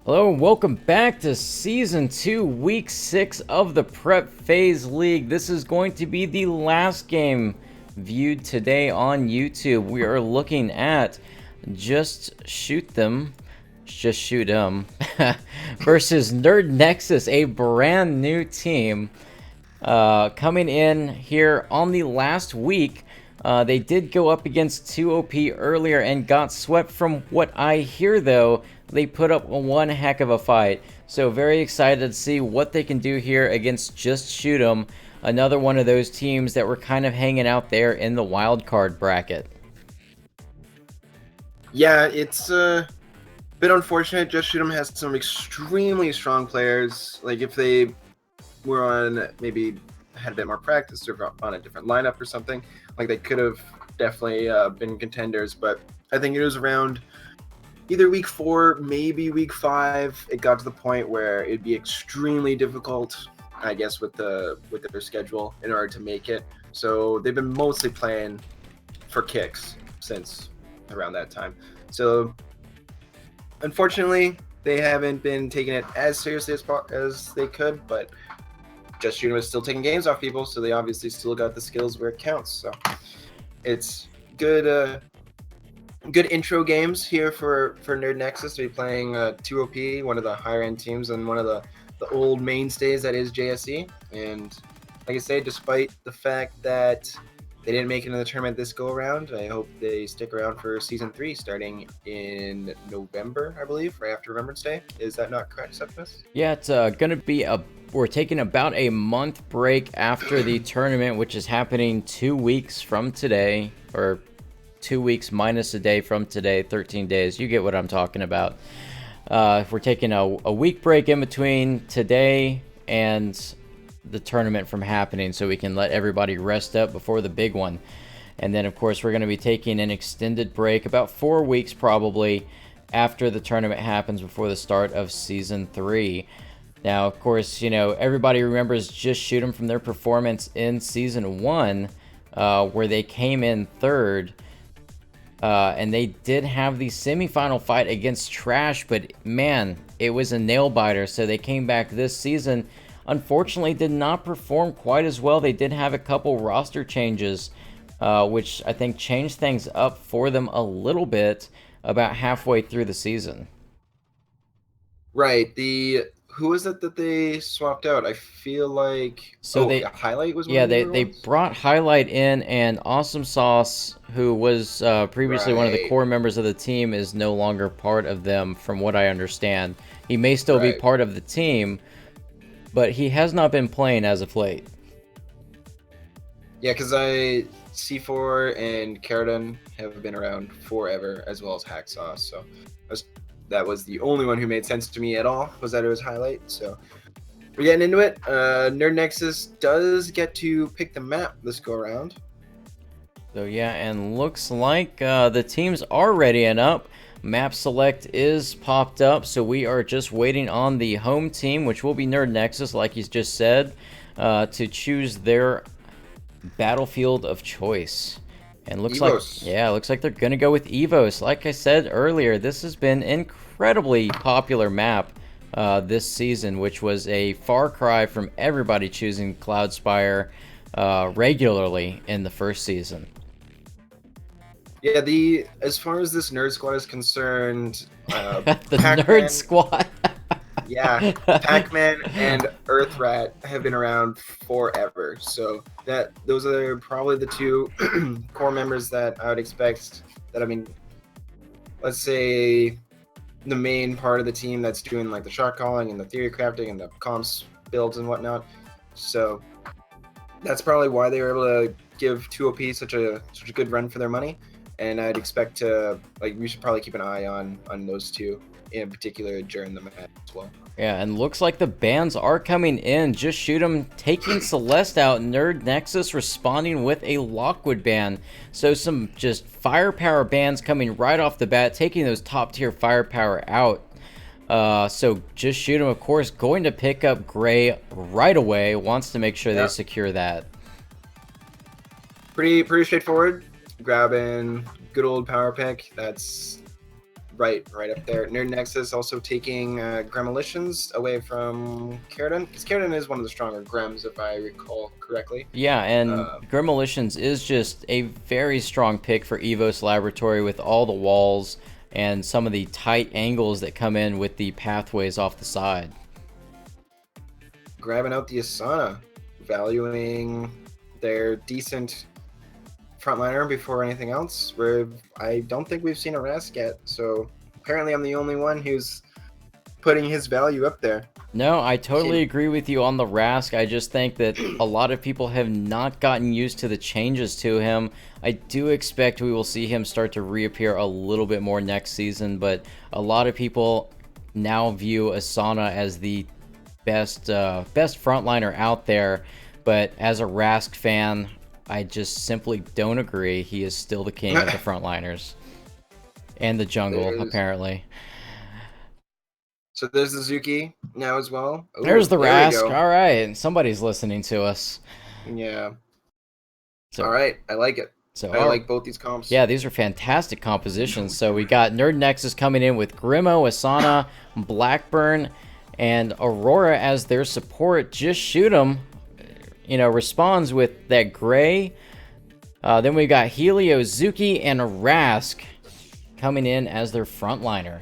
Hello and welcome back to Season 2, Week 6 of the Prep Phase League. This is going to be the last game viewed today on YouTube. We are looking at Just Shoot 'em versus Nerd Nexus, a brand new team coming in here on the last week. They did go up against 2OP earlier and got swept. From what I hear, though, they put up one heck of a fight. So very excited to see what they can do here against Just Shoot 'em, another one of those teams that were kind of hanging out there in the wild card bracket. Yeah, it's a bit unfortunate. Just Shoot 'em has some extremely strong players. Like if they were on maybe had a bit more practice or on a different lineup or something, like they could have definitely been contenders. But I think it was around either week 4, maybe week 5. It got to the point where it'd be extremely difficult, I guess, with their schedule in order to make it. So they've been mostly playing for kicks since around that time. So unfortunately, they haven't been taking it as seriously as they could, but Just Shooting was still taking games off people, so they obviously still got the skills where it counts. So it's good good intro games here for Nerd Nexus to be playing 2OP, one of the higher end teams and one of the old mainstays that is JSE. And like I say, despite the fact that they didn't make it in the tournament this go around, I hope they stick around for Season 3 starting in November, I believe, right after Remembrance Day. Is that not correct, Septimus? Yeah, it's gonna be we're taking about a month break after the tournament, which is happening 2 weeks from today, or 2 weeks minus a day from today, 13 days. You get what I'm talking about. We're taking a week break in between today and the tournament from happening so we can let everybody rest up before the big one. And then, of course, we're going to be taking an extended break, about 4 weeks probably, after the tournament happens before the start of Season 3. Now, of course, you know, everybody remembers Just Shoot 'em from their performance in Season 1, where they came in third. And they did have the semifinal fight against Trash, but man, it was a nail biter. So they came back this season. Unfortunately, did not perform quite as well. They did have a couple roster changes, which I think changed things up for them a little bit about halfway through the season. Right. Who is it that they swapped out? I feel like Highlight was one yeah, of the they newer they ones. brought Highlight in, and Awesome Sauce, who was previously one of the Right. core members of the team, is no longer part of them, from what I understand. He may still be Right. part of the team, but he has not been playing as of late. Yeah, because C4 and Keratin have been around forever, as well as Hacksaw. So that was the only one who made sense to me at all, was that it was Highlight. So we're getting into it. Nerd Nexus does get to pick the map this go around. So yeah, and looks like the teams are ready and up. Map select is popped up, so we are just waiting on the home team, which will be Nerd Nexus, like he's just said, to choose their battlefield of choice. And looks Evos. looks like they're gonna go with Evos. Like I said earlier, this has been incredibly popular map this season, which was a far cry from everybody choosing Cloudspire regularly in the first season. Yeah, as far as this nerd squad is concerned, The Pac-Man, Nerd Squad. yeah, Pac-Man and Earthrat have been around forever. So those are probably the two core members that I would expect. That I mean, let's say the main part of the team that's doing like the shot calling and the theory crafting and the comms builds and whatnot. So that's probably why they were able to give 2OP such a good run for their money. And I'd expect to we should probably keep an eye on those two in particular during the match as well. Yeah, and looks like the bans are coming in. Just Shoot 'em taking Celeste out. Nerd Nexus responding with a Lockwood ban. So some just firepower bans coming right off the bat, taking those top tier firepower out. So Just Shoot 'em, of course, going to pick up Gray right away. Wants to make sure they secure that. Pretty straightforward. Grabbing good old power pick. That's right up there. Nerd Nexus also taking Gremolitions away from Keratin, because Keratin is one of the stronger Grems, if I recall correctly. Yeah, and Gremolitions is just a very strong pick for Evos Laboratory with all the walls and some of the tight angles that come in with the pathways off the side. Grabbing out the Asana, valuing their decent frontliner before anything else. I don't think we've seen a Rask yet, so apparently I'm the only one who's putting his value up there. No, I totally agree with you on the Rask. I just think that a lot of people have not gotten used to the changes to him. I do expect we will see him start to reappear a little bit more next season, but a lot of people now view Asana as the best frontliner out there. But as a Rask fan, I just simply don't agree. He is still the king of the frontliners. And the jungle, apparently. So there's the Zuki now as well. Ooh, there's the Rask. All right. Somebody's listening to us. Yeah. So, all right. I like it. So I like both these comps. Yeah, these are fantastic compositions. So we got Nerd Nexus coming in with Grimo, Asana, Blackburn, and Aurora as their support. Just Shoot 'em, responds with that gray. Then we got Helio, Zuki, and Rask coming in as their frontliner.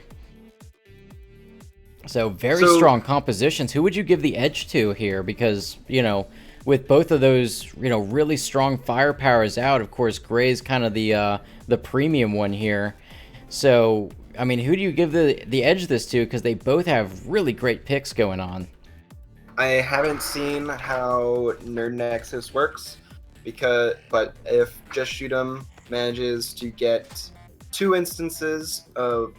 So very strong compositions. Who would you give the edge to here? Because, with both of those, really strong firepowers out, of course, Gray's kind of the premium one here. So, I mean, who do you give the edge this to? Because they both have really great picks going on. I haven't seen how Nerd Nexus works, but if Just Shoot 'em manages to get 2 instances of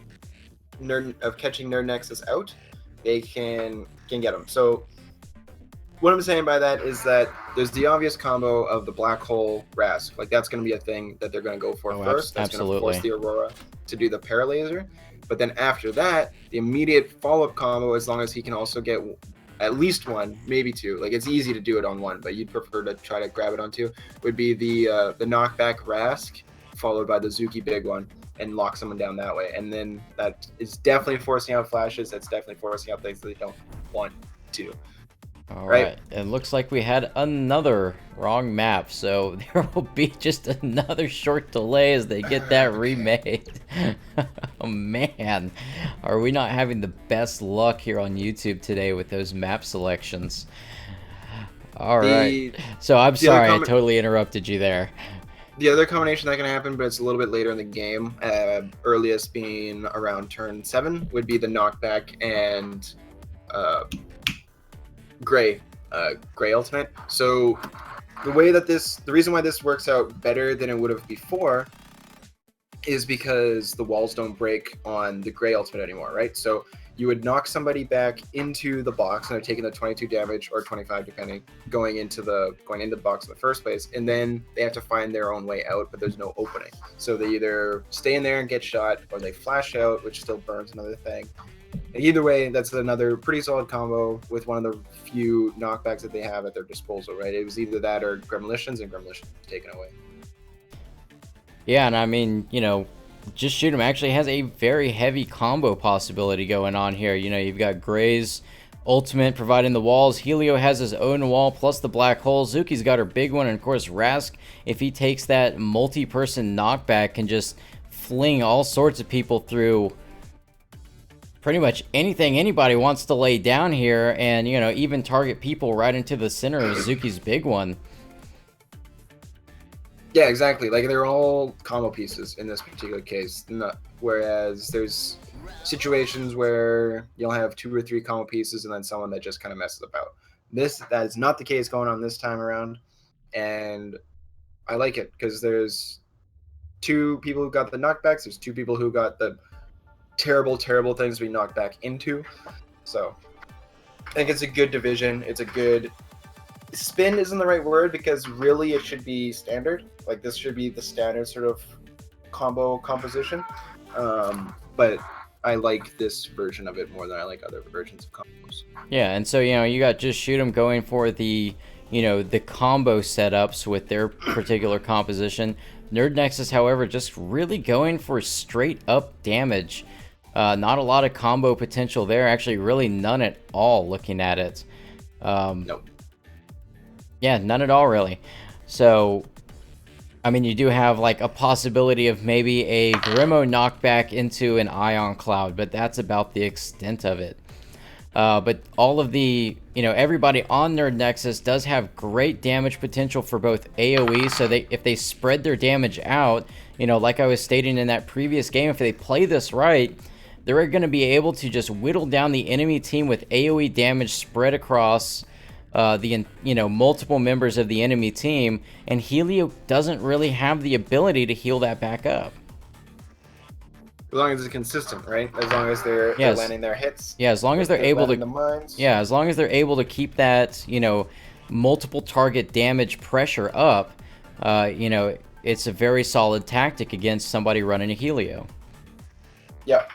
catching Nerd Nexus out, they can get them. So what I'm saying by that is that there's the obvious combo of the Black Hole Rask. Like, that's going to be a thing that they're going to go for first. That's going to force the Aurora to do the Paralaser. But then after that, the immediate follow-up combo, as long as he can also get at least 1, maybe 2. Like, it's easy to do it on 1, but you'd prefer to try to grab it on 2. Would be the knockback Rask followed by the Zuki big one, and lock someone down that way. And then that is definitely forcing out flashes. That's definitely forcing out things that they don't want to. All right. It looks like we had another wrong map, so there will be just another short delay as they get that remade. Oh man, are we not having the best luck here on YouTube today with those map selections? All right. So I'm sorry, I totally interrupted you there. The other combination that can happen, but it's a little bit later in the game, earliest being around turn 7, would be the knockback and Gray ultimate. So the reason why this works out better than it would have before is because the walls don't break on the Gray ultimate anymore, right? So you would knock somebody back into the box, and they're taking the 22 damage or 25 depending, going into the box in the first place, and then they have to find their own way out, but there's no opening. So they either stay in there and get shot, or they flash out, which still burns another thing. Either way, that's another pretty solid combo with one of the few knockbacks that they have at their disposal, right? It was either that or Gremolitions, and Gremolitions taken away. Yeah, and I mean, Just Shoot 'em actually has a very heavy combo possibility going on here. You've got Gray's ultimate providing the walls. Helio has his own wall plus the black hole. Zuki's got her big one, and of course Rask, if he takes that multi-person knockback, can just fling all sorts of people through pretty much anything anybody wants to lay down here, and even target people right into the center of Zuki's big one. Yeah, exactly. Like, they're all combo pieces in this particular case. Whereas there's situations where you'll have 2 or 3 combo pieces and then someone that just kind of messes about. That is not the case going on this time around, and I like it because there's 2 people who got the knockbacks. There's 2 people who got the terrible things we knocked back into. So I think it's a good division. It's a good spin isn't the right word, because really it should be standard. Like, this should be the standard sort of combo composition. But I like this version of it more than I like other versions of combos. Yeah, and so you got Just Shoot 'em going for the the combo setups with their particular composition. Nerd Nexus, however, just really going for straight up damage. Not a lot of combo potential there. Actually, really none at all looking at it. Nope. Yeah, none at all, really. So, I mean, you do have, like, a possibility of maybe a Grimo knockback into an Ion Cloud, but that's about the extent of it. But all of the, everybody on Nerd Nexus does have great damage potential for both AoE, so if they spread their damage out, like I was stating in that previous game, if they play this right, they're going to be able to just whittle down the enemy team with AoE damage spread across the multiple members of the enemy team, and Helio doesn't really have the ability to heal that back up. As long as it's consistent, right? As long as they're landing their hits. Yeah, as long as they're able to. The mines. Yeah, as long as they're able to keep that, multiple target damage pressure up, it's a very solid tactic against somebody running a Helio. Yeah.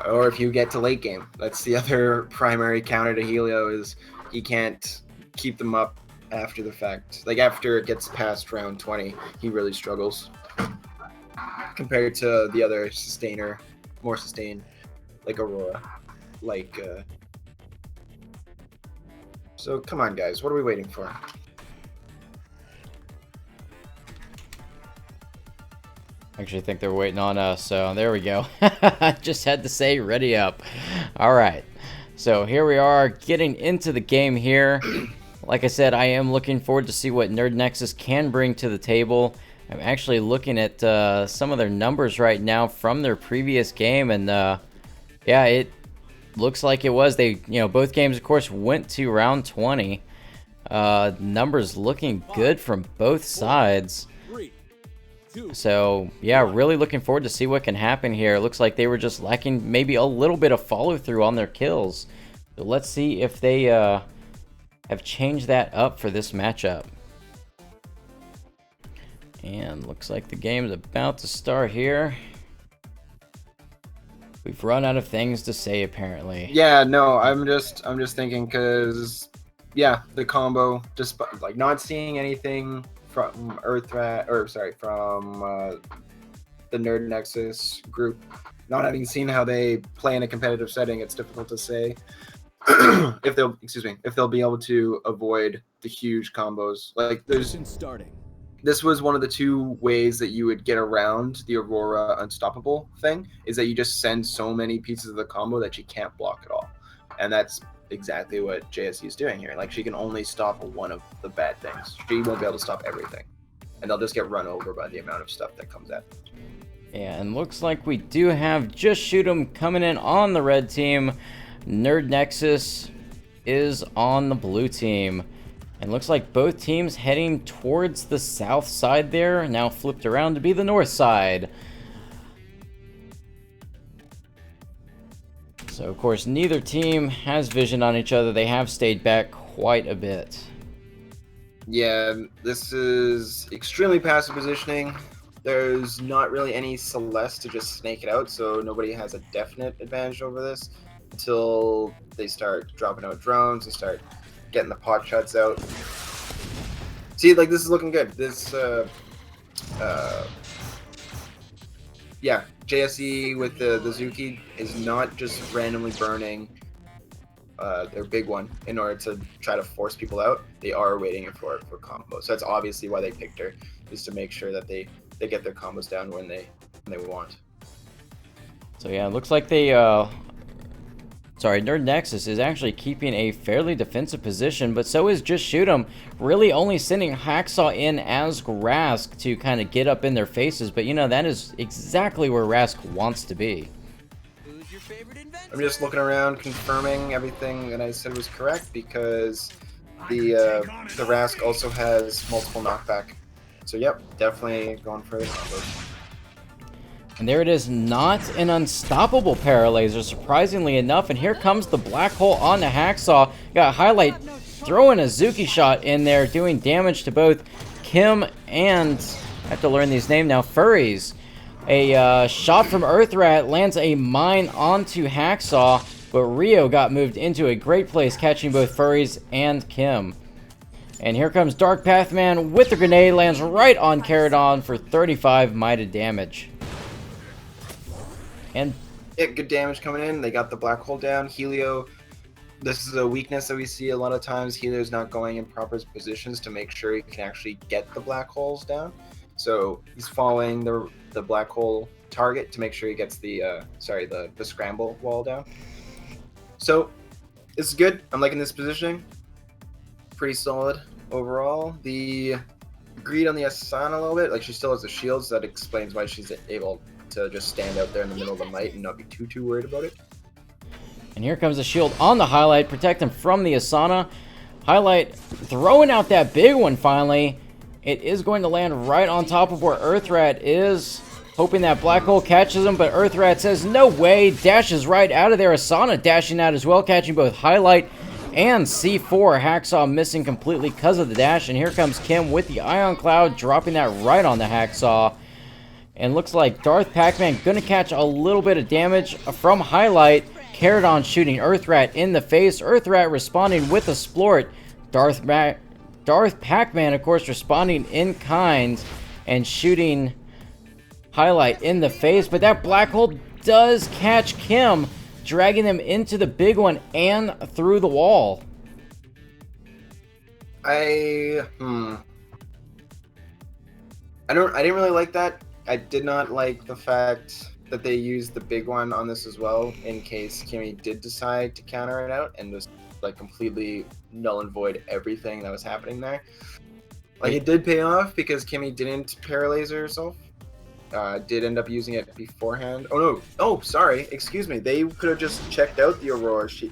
Or if you get to late game, that's the other primary counter to Helio is he can't keep them up after the fact. Like after it gets past round 20, he really struggles. Compared to the other sustainer, more sustained, like Aurora, So come on, guys, what are we waiting for? I actually think they're waiting on us, so there we go. Just had to say, ready up. All right, so here we are getting into the game here. Like I said, I am looking forward to see what Nerd Nexus can bring to the table. I'm actually looking at some of their numbers right now from their previous game, and yeah, it looks like it was. They, both games, of course, went to round 20. Numbers looking good from both sides. So, yeah, really looking forward to see what can happen here. It looks like they were just lacking maybe a little bit of follow-through on their kills. So let's see if they have changed that up for this matchup. And looks like the game's about to start here. We've run out of things to say, apparently. Yeah, no, I'm just thinking because, yeah, the combo, just like not seeing anything from from the Nerd Nexus group, not having seen how they play in a competitive setting, it's difficult to say if they'll be able to avoid the huge combos. Like this was one of the two ways that you would get around the Aurora Unstoppable thing, is that you just send so many pieces of the combo that she can't block at all. And that's exactly what JSE is doing here. Like, she can only stop one of the bad things. She won't be able to stop everything. And they'll just get run over by the amount of stuff that comes at them. Yeah, and looks like we do have Just Shoot 'em coming in on the red team. Nerd Nexus is on the blue team. And looks like both teams heading towards the south side there, now flipped around to be the north side. So, of course, neither team has vision on each other. They have stayed back quite a bit. Yeah, this is extremely passive positioning. There's not really any Celeste to just snake it out, so nobody has a definite advantage over this until they start dropping out drones and start getting the pot shots out. See, like, this is looking good. This, yeah, JSE with the Zuki is not just randomly burning their big one in order to try to force people out. They are waiting for combos. So that's obviously why they picked her, is to make sure that they get their combos down when they want. So yeah, it looks like they Nerd Nexus is actually keeping a fairly defensive position, but so is Just Shoot 'em, really only sending Hacksaw in as Rask to kind of get up in their faces, but that is exactly where Rask wants to be. I'm just looking around, confirming everything that I said was correct, because the Rask also has multiple knockback. So yep, definitely going for the combos. And there it is, not an unstoppable Paralaser, surprisingly enough. And here comes the black hole on the Hacksaw. Got Highlight throwing a Zuki shot in there, doing damage to both Kim and, I have to learn these names now, Furries. A shot from Earthrat lands a mine onto Hacksaw, but Rio got moved into a great place, catching both Furries and Kim. And here comes Dark Pathman with the grenade, lands right on Caradon for 35 mighted damage. And Yeah, good damage coming in. They got the black hole down. Helio, this is a weakness that we see a lot of times. Helio's not going in proper positions to make sure he can actually get the black holes down. So he's following the black hole target to make sure he gets the the scramble wall down. So this is good. I'm liking this positioning. Pretty solid overall. The greed on the Asana a little bit. Like, she still has the shields. That explains why she's able to just stand out there in the middle of the night and not be too worried about it. And here comes the shield on the Highlight, protect him from the Asana. Highlight throwing out that big one finally. It is going to land right on top of where Earthrat is, hoping that black hole catches him, but Earthrat says no way, dashes right out of there. Asana dashing out as well, catching both Highlight and C4. Hacksaw missing completely because of the dash, and here comes Kim with the Ion Cloud, dropping that right on the Hacksaw. And looks like Darth Pac-Man gonna catch a little bit of damage from Highlight. Caradon shooting Earthrat in the face. Earthrat responding with a Splort. Darth Pac-Man, of course, responding in kind and shooting Highlight in the face. But that black hole does catch Kim, dragging them into the big one and through the wall. I didn't really like that. I did not like the fact that they used the big one on this as well, in case Kimmy did decide to counter it out and just like completely null and void everything that was happening there. Like, it did pay off because Kimmy didn't paralaser herself. Did end up using it beforehand. Oh no! Oh, sorry. Excuse me. They could have just checked out the Aurora. She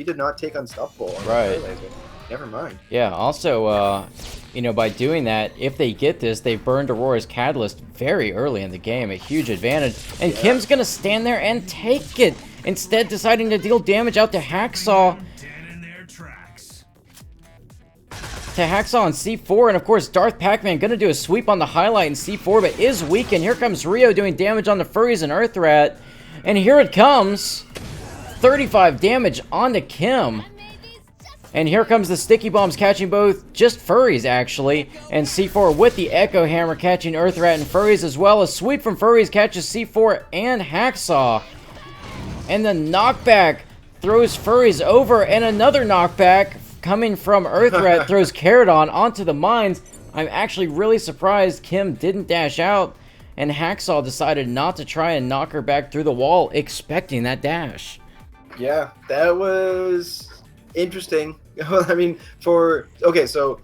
did not take Unstoppable on Right. the paralaser. Never mind. Yeah, also, you know, by doing that, if they get this, they burned Aurora's Catalyst very early in the game, a huge advantage. And Yeah. Kim's gonna stand there and take it, instead deciding to deal damage out to Hacksaw. On C4, and of course Darth Pac-Man gonna do a sweep on the Highlight in C4, but is weakened. Here comes Rio doing damage on the Furries and Earthrat, and here it comes, 35 damage onto Kim. And here comes the Sticky Bombs catching both, just Furries actually, and C4 with the Echo Hammer catching Earthrat and Furries, as well as sweep from Furries catches C4 and Hacksaw. And the knockback throws Furries over, and another knockback coming from Earthrat throws Caradon onto the mines. I'm actually really surprised Kim didn't dash out, and Hacksaw decided not to try and knock her back through the wall, expecting that dash. Yeah, that was interesting. I mean, okay, so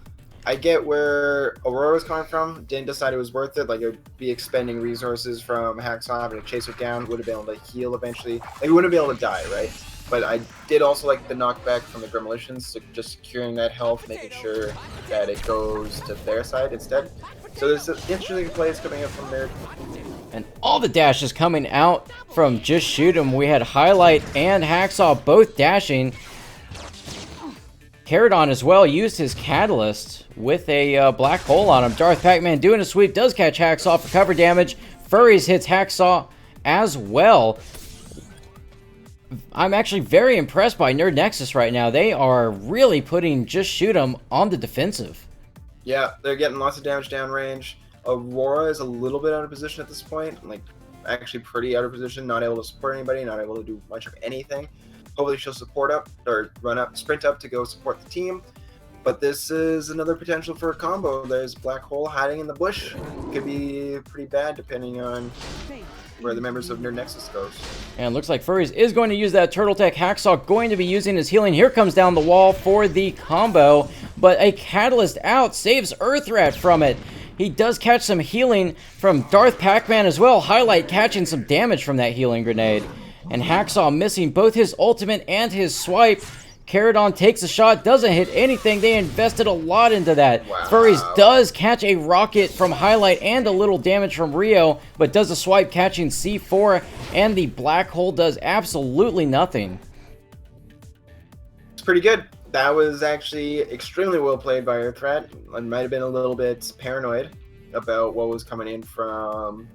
I get where Aurora was coming from. Didn't decide it was worth it. Like, it would be expending resources from Hacksaw having to chase her down. Would have been able to heal eventually. Like, we wouldn't be able to die, right? But I did also like the knockback from the Gremlicians, so just securing that health, making sure that it goes to their side instead. So there's some interesting plays coming up from there. And all the dashes coming out from Just Shoot 'Em. We had Highlight and Hacksaw both dashing. Caradon as well used his Catalyst with a black hole on him. Darth Pac-Man doing a sweep, does catch Hacksaw for cover damage. Furries hits Hacksaw as well. I'm actually very impressed by Nerd Nexus right now. They are really putting Just Shoot 'Em on the defensive. Yeah, they're getting lots of damage downrange. Aurora is a little bit out of position at this point. Like, actually pretty out of position, not able to support anybody, not able to do much of anything. Hopefully she'll support up, or sprint up to go support the team. But this is another potential for a combo. There's Black Hole hiding in the bush. Could be pretty bad depending on where the members of Nerd Nexus goes. And it looks like Furries is going to use that Turtle Tech. Hacksaw going to be using his healing. Here comes down the wall for the combo. But a Catalyst out saves Earthrat from it. He does catch some healing from Darth Pac-Man as well. Highlight catching some damage from that healing grenade. And Hacksaw missing both his ultimate and his swipe. Caradon takes a shot, doesn't hit anything. They invested a lot into that. Wow. Furries does catch a rocket from Highlight and a little damage from Rio, but does a swipe catching C4, and the black hole does absolutely nothing. It's pretty good. That was actually extremely well played by Earthrat. I might have been a little bit paranoid about what was coming in from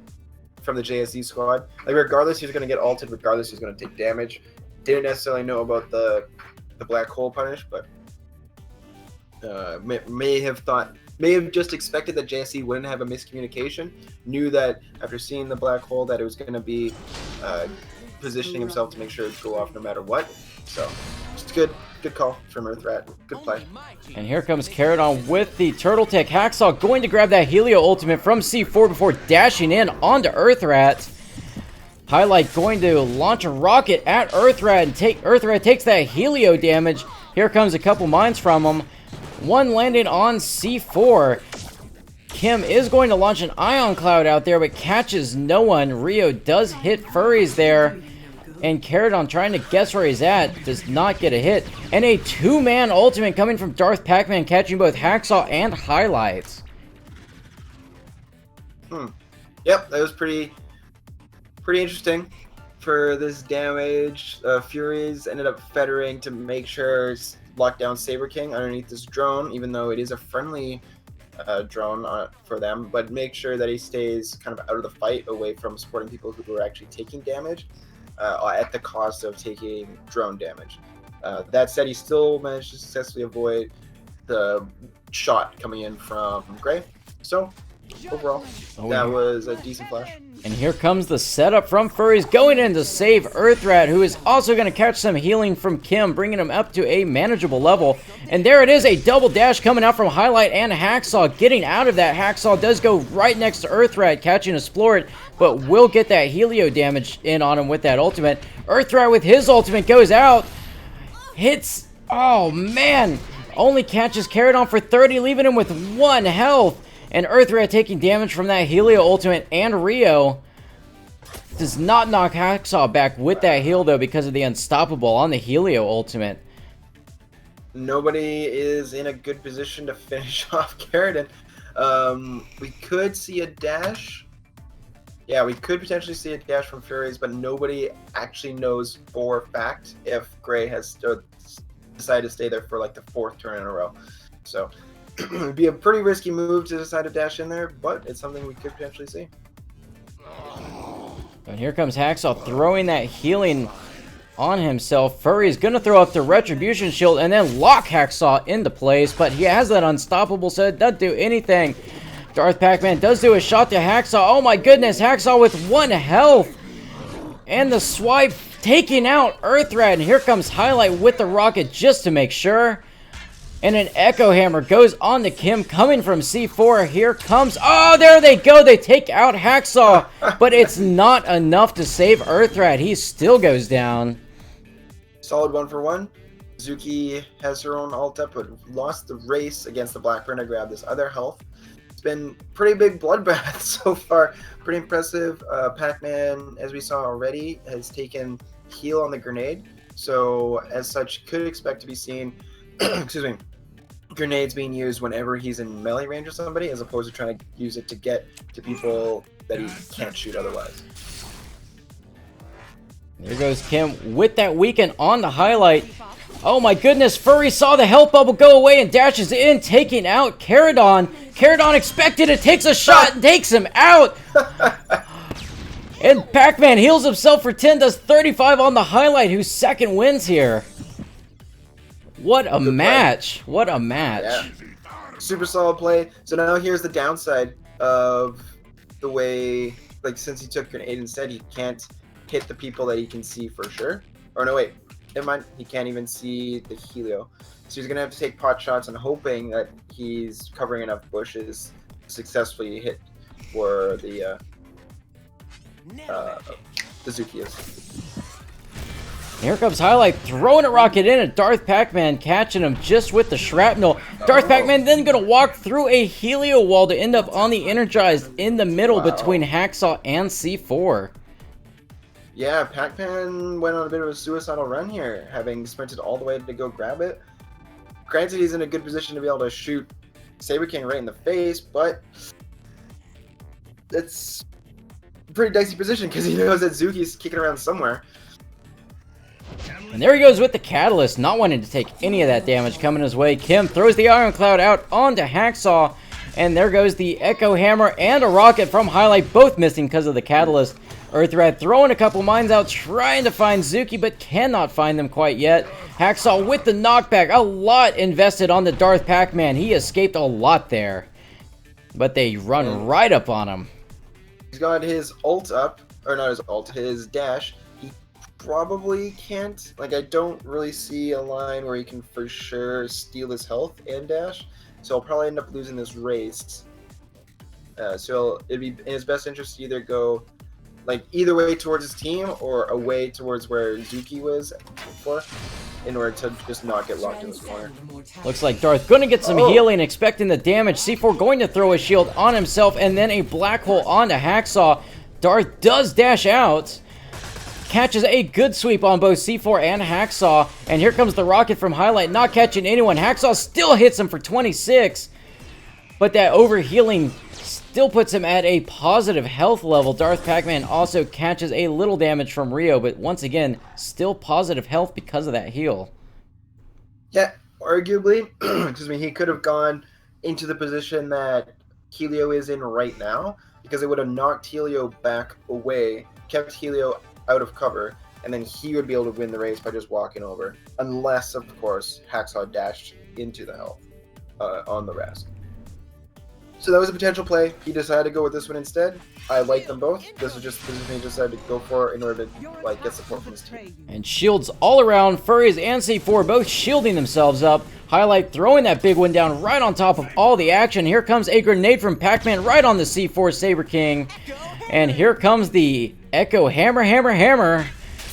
the JSE squad. Like, regardless, he's going to get ulted. Regardless, he's going to take damage. Didn't necessarily know about the black hole punish, but may have just expected that JSE wouldn't have a miscommunication. Knew that after seeing the black hole that it was going to be positioning himself to make sure it go off no matter what. So, just good call from Earthrat. Good play. And here comes Caradon with the Turtle Tech. Hacksaw going to grab that Helio ultimate from C4 before dashing in onto Earthrat. Highlight going to launch a rocket at Earthrat, and Earthrat takes that Helio damage. Here comes a couple mines from him. One landing on C4. Kim is going to launch an Ion Cloud out there, but catches no one. Rio does hit Furries there. And Caradon trying to guess where he's at. Does not get a hit. And a two-man ultimate coming from Darth Pac-Man, catching both Hacksaw and Highlights. Yep, that was pretty interesting for this damage. Furies ended up fettering to make sure lock down Saber King underneath this drone, even though it is a friendly drone for them, but make sure that he stays kind of out of the fight, away from supporting people who are actually taking damage at the cost of taking drone damage. That said, he still managed to successfully avoid the shot coming in from Gray. So overall, that was a decent flash. And here comes the setup from Furries, going in to save Earthrat, who is also going to catch some healing from Kim, bringing him up to a manageable level. And there it is, a double dash coming out from Highlight and Hacksaw. Getting out of that, Hacksaw does go right next to Earthrat, catching a Splort, but will get that Helio damage in on him with that ultimate. Earthrat with his ultimate goes out, hits, oh man, only catches Caradon for 30, leaving him with 1 health. And Earthrat taking damage from that Helio ultimate, and Rio does not knock Hacksaw back with that heal, though, because of the Unstoppable on the Helio ultimate. Nobody is in a good position to finish off Caradon. We could see a dash. Yeah, we could potentially see a dash from Furies, but nobody actually knows for a fact if Gray has decided to stay there for like the 4th turn in a row. So it would be a pretty risky move to decide to dash in there, but it's something we could potentially see. And here comes Hacksaw throwing that healing on himself. Furry is going to throw up the Retribution Shield and then lock Hacksaw into place, but he has that Unstoppable, so it doesn't do anything. Darth Pac-Man does do a shot to Hacksaw. Oh my goodness, Hacksaw with 1 health. And the swipe taking out Earthrat, and here comes Highlight with the rocket just to make sure. And an Echo Hammer goes on to Kim, coming from C4. Here comes... Oh, there they go. They take out Hacksaw. But it's not enough to save Earthrat. He still goes down. Solid 1-for-1. Zuki has her own ult up, but lost the race against the Blackburn to grab this other health. It's been pretty big bloodbath so far. Pretty impressive. Pac-Man, as we saw already, has taken heal on the grenade. So, as such, could expect to be seen... excuse me, grenades being used whenever he's in melee range of somebody, as opposed to trying to use it to get to people that he can't shoot otherwise. There goes Kim with that weekend on the Highlight. Oh my goodness, Furry saw the health bubble go away and dashes in, taking out Caradon. Caradon expected it, takes a shot, and takes him out. And Pac-Man heals himself for 10, does 35 on the Highlight, whose second wins here. What a match. What a match. Yeah. Super solid play. So now here's the downside of the way, like, since he took grenade instead, he can't hit the people that he can see for sure. Or no, wait. Never mind. He can't even see the Helio. So he's going to have to take pot shots and hoping that he's covering enough bushes to successfully hit where the Zuki is. Here comes Highlight, throwing a rocket in at Darth Pac-Man, catching him just with the shrapnel. Darth Pac-Man then going to walk through a Helio wall to end up on the Energized in the middle between Hacksaw and C4. Yeah, Pac-Man went on a bit of a suicidal run here, having sprinted all the way to go grab it. Granted, he's in a good position to be able to shoot Saber King right in the face, but it's a pretty dicey position because he knows that Zuki's kicking around somewhere. And there he goes with the Catalyst, not wanting to take any of that damage coming his way. Kim throws the Iron Cloud out onto Hacksaw, and there goes the Echo Hammer and a rocket from Highlight, both missing because of the Catalyst. Earthrat throwing a couple mines out, trying to find Zuki, but cannot find them quite yet. Hacksaw with the knockback, a lot invested on the Darth Pac-Man. He escaped a lot there, but they run right up on him. He's got his ult up, or not his ult, his dash. He probably can't. Like, I don't really see a line where he can for sure steal his health and dash. So he'll probably end up losing this race. So it'd be in his best interest to either go, like, either way towards his team or away towards where Zuki was before, in order to just not get locked in this corner. Looks like Darth gonna get some healing, expecting the damage. C4 going to throw a shield on himself, and then a black hole onto Hacksaw. Darth does dash out, catches a good sweep on both C4 and Hacksaw, and here comes the rocket from Highlight, not catching anyone. Hacksaw still hits him for 26, but that overhealing still puts him at a positive health level. Darth Pac-Man also catches a little damage from Rio, but once again, still positive health because of that heal. Yeah, arguably, excuse me, he could have gone into the position that Helio is in right now, because it would have knocked Helio back away, kept Helio out of cover, and then he would be able to win the race by just walking over, unless, of course, Hacksaw dashed into the health on the rest. So that was a potential play. He decided to go with this one instead. I like them both. This is just the position he decided to go for in order to, like, get support from his team. And shields all around. Furries and C4 both shielding themselves up. Highlight throwing that big one down right on top of all the action. Here comes a grenade from Pac-Man right on the C4 Saber King. And here comes the Echo Hammer, Hammer, Hammer.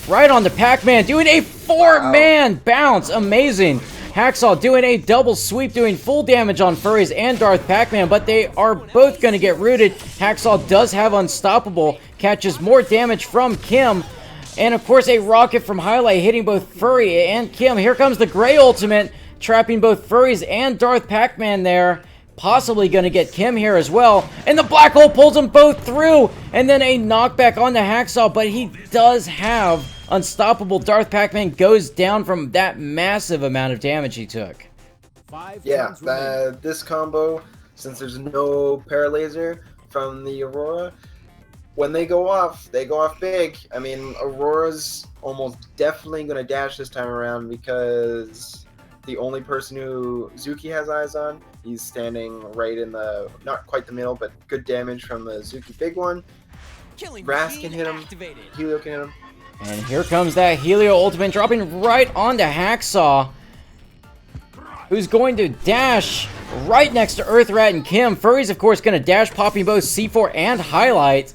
Right on the Pac-Man, doing a 4-man bounce. Amazing. Hacksaw doing a double sweep, doing full damage on Furries and Darth Pac-Man, but they are both going to get rooted. Hacksaw does have Unstoppable, catches more damage from Kim, and of course a rocket from Highlight hitting both Furry and Kim. Here comes the Gray Ultimate, trapping both Furries and Darth Pac-Man there. Possibly going to get Kim here as well. And the Black Hole pulls them both through. And then a knockback on the Hacksaw, but he does have Unstoppable. Darth Pac-Man goes down from that massive amount of damage he took. Yeah, this combo, since there's no Paralaser from the Aurora, when they go off big. I mean, Aurora's almost definitely going to dash this time around, because the only person who Zuki has eyes on, he's standing right in the, not quite the middle, but good damage from the Zuki big one. Ras can hit him, Helio can hit him. And here comes that Helio Ultimate, dropping right onto Hacksaw, who's going to dash right next to Earthrat and Kim. Furry's, of course, going to dash, popping both C4 and Highlight.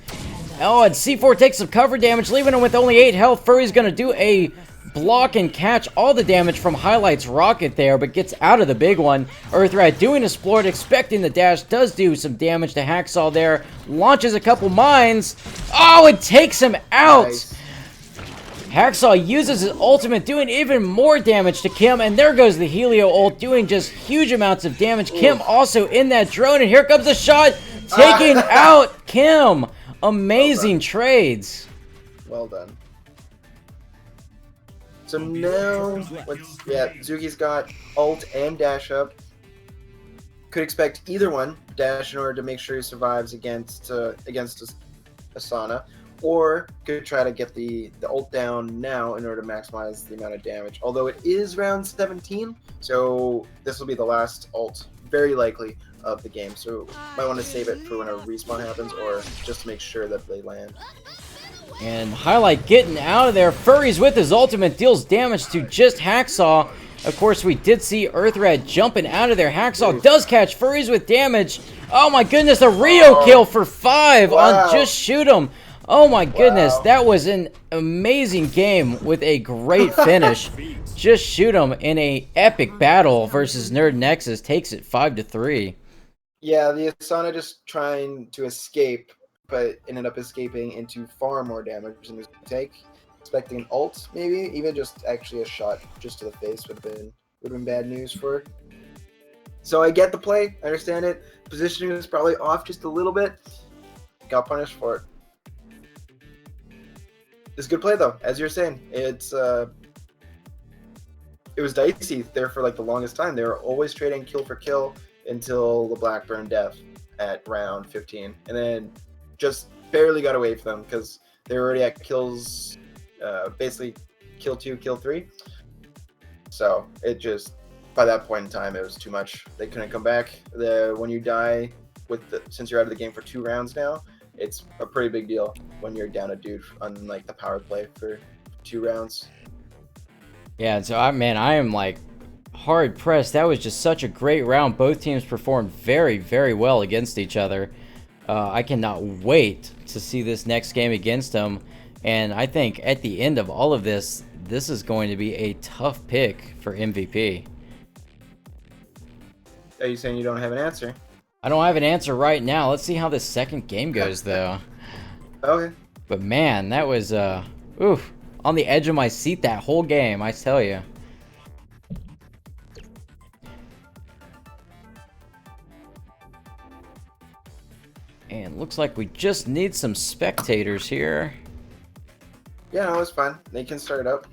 Oh, and C4 takes some cover damage, leaving him with only 8 health. Furry's going to do a block and catch all the damage from Highlight's rocket there, but gets out of the big one. Earthrat doing a splort, expecting the dash, does do some damage to Hacksaw there. Launches a couple mines. Oh, it takes him out! Nice. Hacksaw uses his ultimate, doing even more damage to Kim, and there goes the Helio ult, doing just huge amounts of damage. Kim also in that drone, and here comes a shot, taking out Kim. Amazing trades. Well done. So now, Zuki's got ult and dash up. Could expect either one, dash in order to make sure he survives against Asana, or could try to get the ult down now in order to maximize the amount of damage. Although it is round 17, so this will be the last ult, very likely, of the game. So might want to save it for when a respawn happens, or just to make sure that they land. And Highlight getting out of there. Furries with his ultimate deals damage to just Hacksaw. Of course, we did see Earthrat jumping out of there. Hacksaw does catch Furries with damage. Oh my goodness, a Rio kill for 5 on Just Shoot 'em. Oh my goodness, that was an amazing game with a great finish. Just Shoot 'em in a epic battle versus Nerd Nexus takes it 5-3. Yeah, the Asana just trying to escape, but ended up escaping into far more damage than he was going to take. Expecting an ult, maybe even just actually a shot just to the face would have been bad news for her. So I get the play, I understand it. Positioning is probably off just a little bit. Got punished for it. It's a good play though, as you're saying. It was dicey there for like the longest time. They were always trading kill for kill until the Blackburn death at round 15, and then just barely got away from them because they were already at kills, basically kill 2, kill 3. So it just, by that point in time, it was too much. They couldn't come back. When you die since you're out of the game for 2 rounds now, it's a pretty big deal when you're down a dude on like the power play for 2 rounds. Yeah, so I am like hard pressed. That was just such a great round. Both teams performed very, very well against each other. I cannot wait to see this next game against them. And I think at the end of all of this, this is going to be a tough pick for MVP. Are you saying you don't have an answer? I don't have an answer right now. Let's see how this second game goes, though. Okay. But man, that was oof, on the edge of my seat that whole game, I tell you. And looks like we just need some spectators here. Yeah, no, it's fine. They can start up.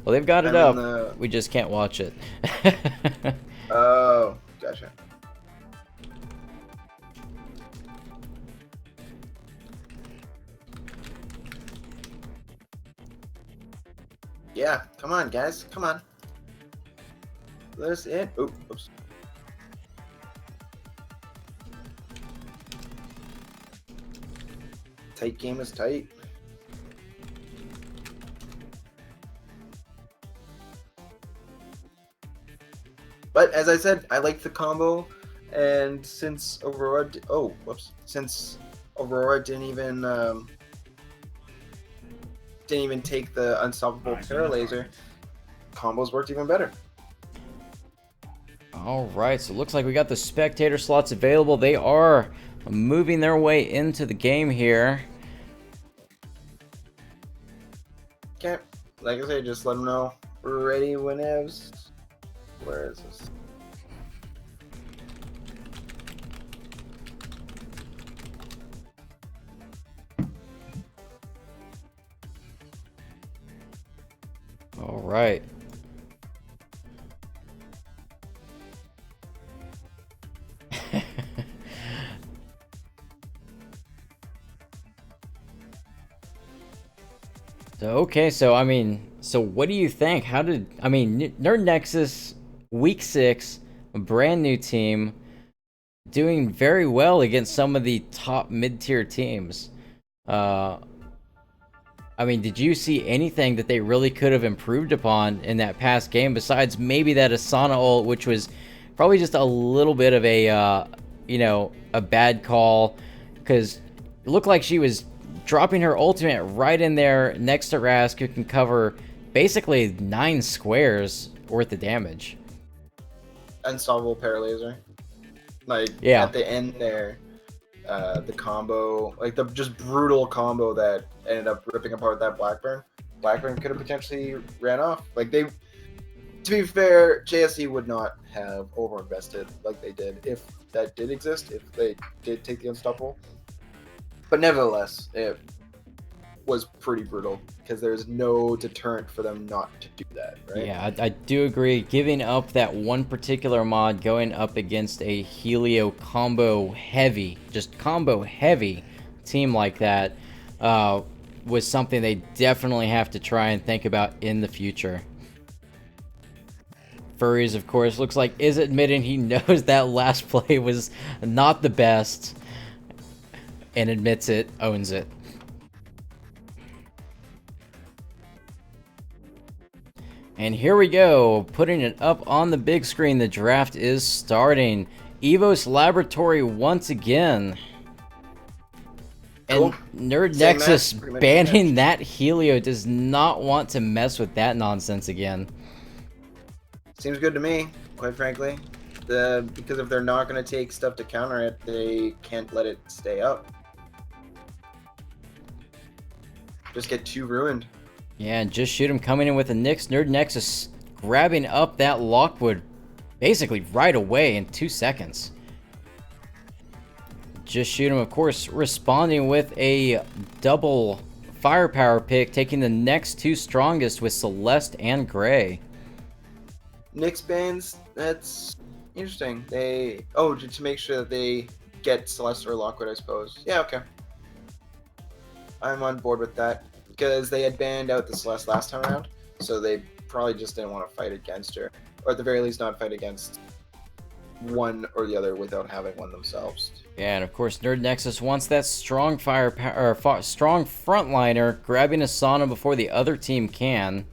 Well, they've got it I'm in up. We just can't watch it. Oh, gotcha. Yeah, come on, guys. Come on. Let us in. Oops. Tight game is tight. But as I said, I like the combo, and since Aurora, since Aurora didn't even take the unstoppable paralaser, combos worked even better. All right, so it looks like we got the spectator slots available. They are moving their way into the game here. Okay, like I said, just let them know we're ready whenevs. Where is this? All right. So I mean, so what do you think? Nerd Nexus week 6, a brand new team, doing very well against some of the top mid-tier teams. Did you see anything that they really could have improved upon in that past game besides maybe that Asana ult, which was probably just a little bit of a a bad call, because it looked like she was dropping her ultimate right in there next to Rask, who can cover basically 9 squares worth of damage. Unstoppable paralaser. Like, yeah, at the end there, the combo, like the just brutal combo that ended up ripping apart that Blackburn. Blackburn could have potentially ran off. Like, to be fair, JSE would not have overinvested like they did if that did exist, if they did take the unstoppable. But nevertheless, it was pretty brutal because there's no deterrent for them not to do that, right? Yeah, I do agree. Giving up that one particular mod, going up against a Helio combo heavy team like that, was something they definitely have to try and think about in the future. Furries, of course, looks like is admitting he knows that last play was not the best, and admits it, owns it. And here we go, putting it up on the big screen. The draft is starting. Evos Laboratory once again. Cool. And Nerd Same Nexus match, banning that Helio, does not want to mess with that nonsense again. Seems good to me, quite frankly. Because if they're not going to take stuff to counter it, they can't let it stay up. Just get too ruined. Yeah, and Just Shoot him coming in with a Nyx. Nerd Nexus grabbing up that Lockwood basically right away in 2 seconds. Just Shoot him, of course, responding with a double firepower pick, taking the next 2 strongest with Celeste and Gray. Nyx bans, that's interesting. To make sure that they get Celeste or Lockwood, I suppose. Yeah, okay. I'm on board with that. Because they had banned out the Celeste last time around, so they probably just didn't want to fight against her. Or at the very least not fight against one or the other without having one themselves. Yeah, and of course, Nerd Nexus wants that strong firepower, or strong frontliner, grabbing Asana before the other team can.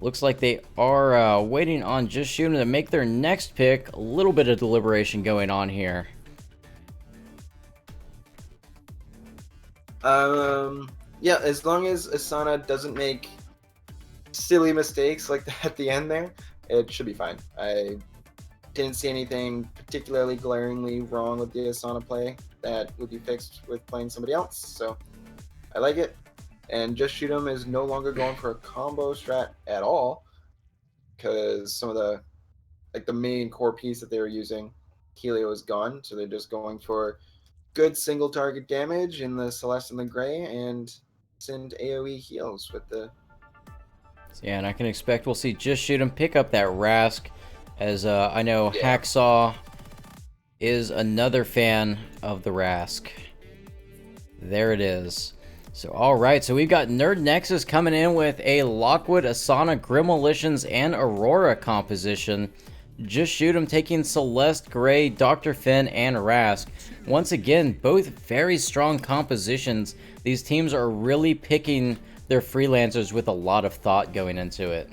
Looks like they are waiting on Just Shoot 'em to make their next pick. A little bit of deliberation going on here. Yeah, as long as Asana doesn't make silly mistakes like that at the end there, it should be fine. I didn't see anything particularly glaringly wrong with the Asana play that would be fixed with playing somebody else, so I like it. And Just Shoot 'em is no longer going for a combo strat at all, because some of the main core piece that they were using, Helio, is gone, so they're just going for good single target damage in the Celeste and the Gray, and send AoE heals with the. Yeah, and I can expect we'll see Just Shoot 'em pick up that Rask, as I know Yeah. Hacksaw is another fan of the Rask. There it is. So, alright, so we've got Nerd Nexus coming in with a Lockwood, Asana, Grimolitions, and Aurora composition. Just Shoot 'em taking Celeste, Gray, Dr. Finn, and Rask. Once again, both very strong compositions. These teams are really picking their freelancers with a lot of thought going into it.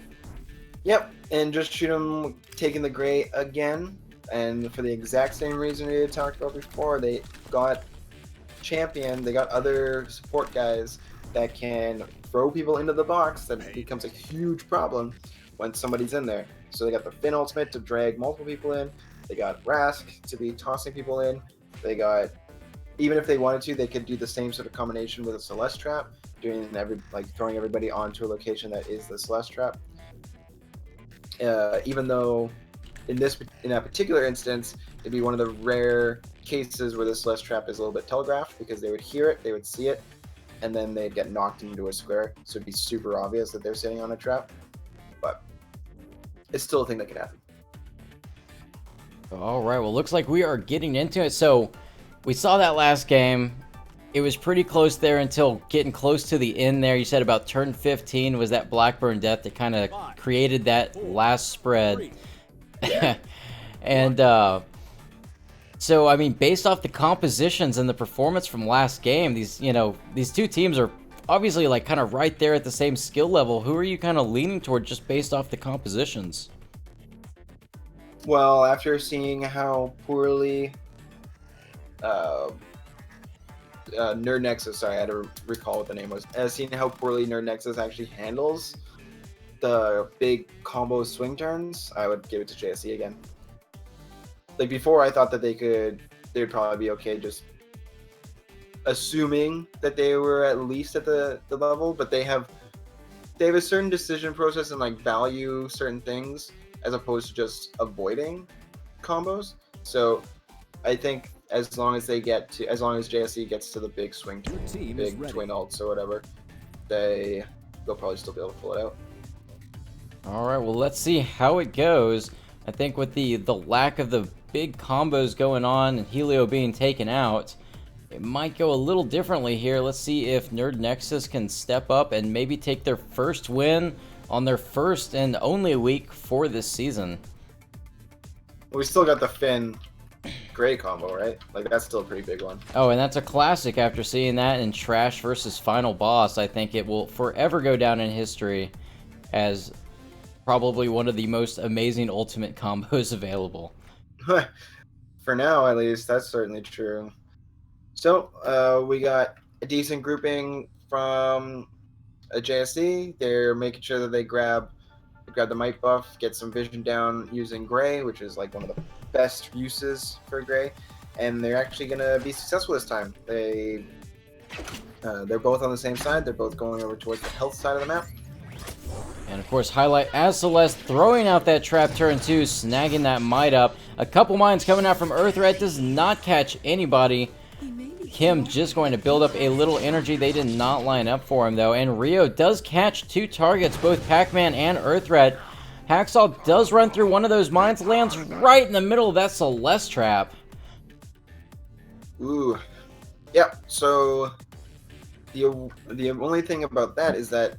Yep, and Just Shoot 'em taking the Gray again, and for the exact same reason we had talked about before. They got champion, they got other support guys that can throw people into the box. That becomes a huge problem when somebody's in there. So they got the Finn ultimate to drag multiple people in. They got Rask to be tossing people in. They got, even if they wanted to, they could do the same sort of combination with a Celeste trap, doing throwing everybody onto a location that is the Celeste trap. Even though in that particular instance, it'd be one of the rare cases where the Celeste trap is a little bit telegraphed, because they would hear it, they would see it, and then they'd get knocked into a square. So it'd be super obvious that they're sitting on a trap. But it's still a thing that could happen. All right, well, looks like we are getting into it. So we saw that last game. It was pretty close there until getting close to the end there. You said about turn 15 was that Blackburn death that kind of created that last spread. Yeah. And so, I mean, based off the compositions and the performance from last game, these two teams are obviously like kind of right there at the same skill level. Who are you kind of leaning toward just based off the compositions? Well, after seeing how poorly Nerd Nexus, sorry, I had to recall what the name was. Seeing how poorly Nerd Nexus actually handles the big combo swing turns, I would give it to JSE again. Like before, I thought that they'd probably be okay just assuming that they were at least at the level, but they have a certain decision process and like value certain things as opposed to just avoiding combos. So I think as long as JSE gets to the big swing, big twin ults or whatever, they'll probably still be able to pull it out. All right, well, let's see how it goes. I think with the lack of the big combos going on and Helio being taken out, it might go a little differently here. Let's see if Nerd Nexus can step up and maybe take their first win on their first and only week for this season. Well, we still got the Finn Gray combo, right? Like that's still a pretty big one. Oh, and that's a classic. After seeing that in Trash versus Final Boss, I think it will forever go down in history as probably one of the most amazing ultimate combos available. For now, at least, that's certainly true. So, we got a decent grouping from a JSE. They're making sure that they grab the might buff, get some vision down using Gray, which is like one of the best uses for Gray, and they're actually gonna be successful this time. They're both on the same side. They're both going over towards the health side of the map. And of course, highlight as Celeste throwing out that trap turn 2, snagging that might up. A couple mines coming out from Earthrat, does not catch anybody. Kim just going to build up a little energy. They did not line up for him though. And Rio does catch 2 targets, both Pac-Man and Earthrat. Hacksaw does run through one of those mines, lands right in the middle of that Celeste trap. Ooh. Yeah, so the only thing about that is that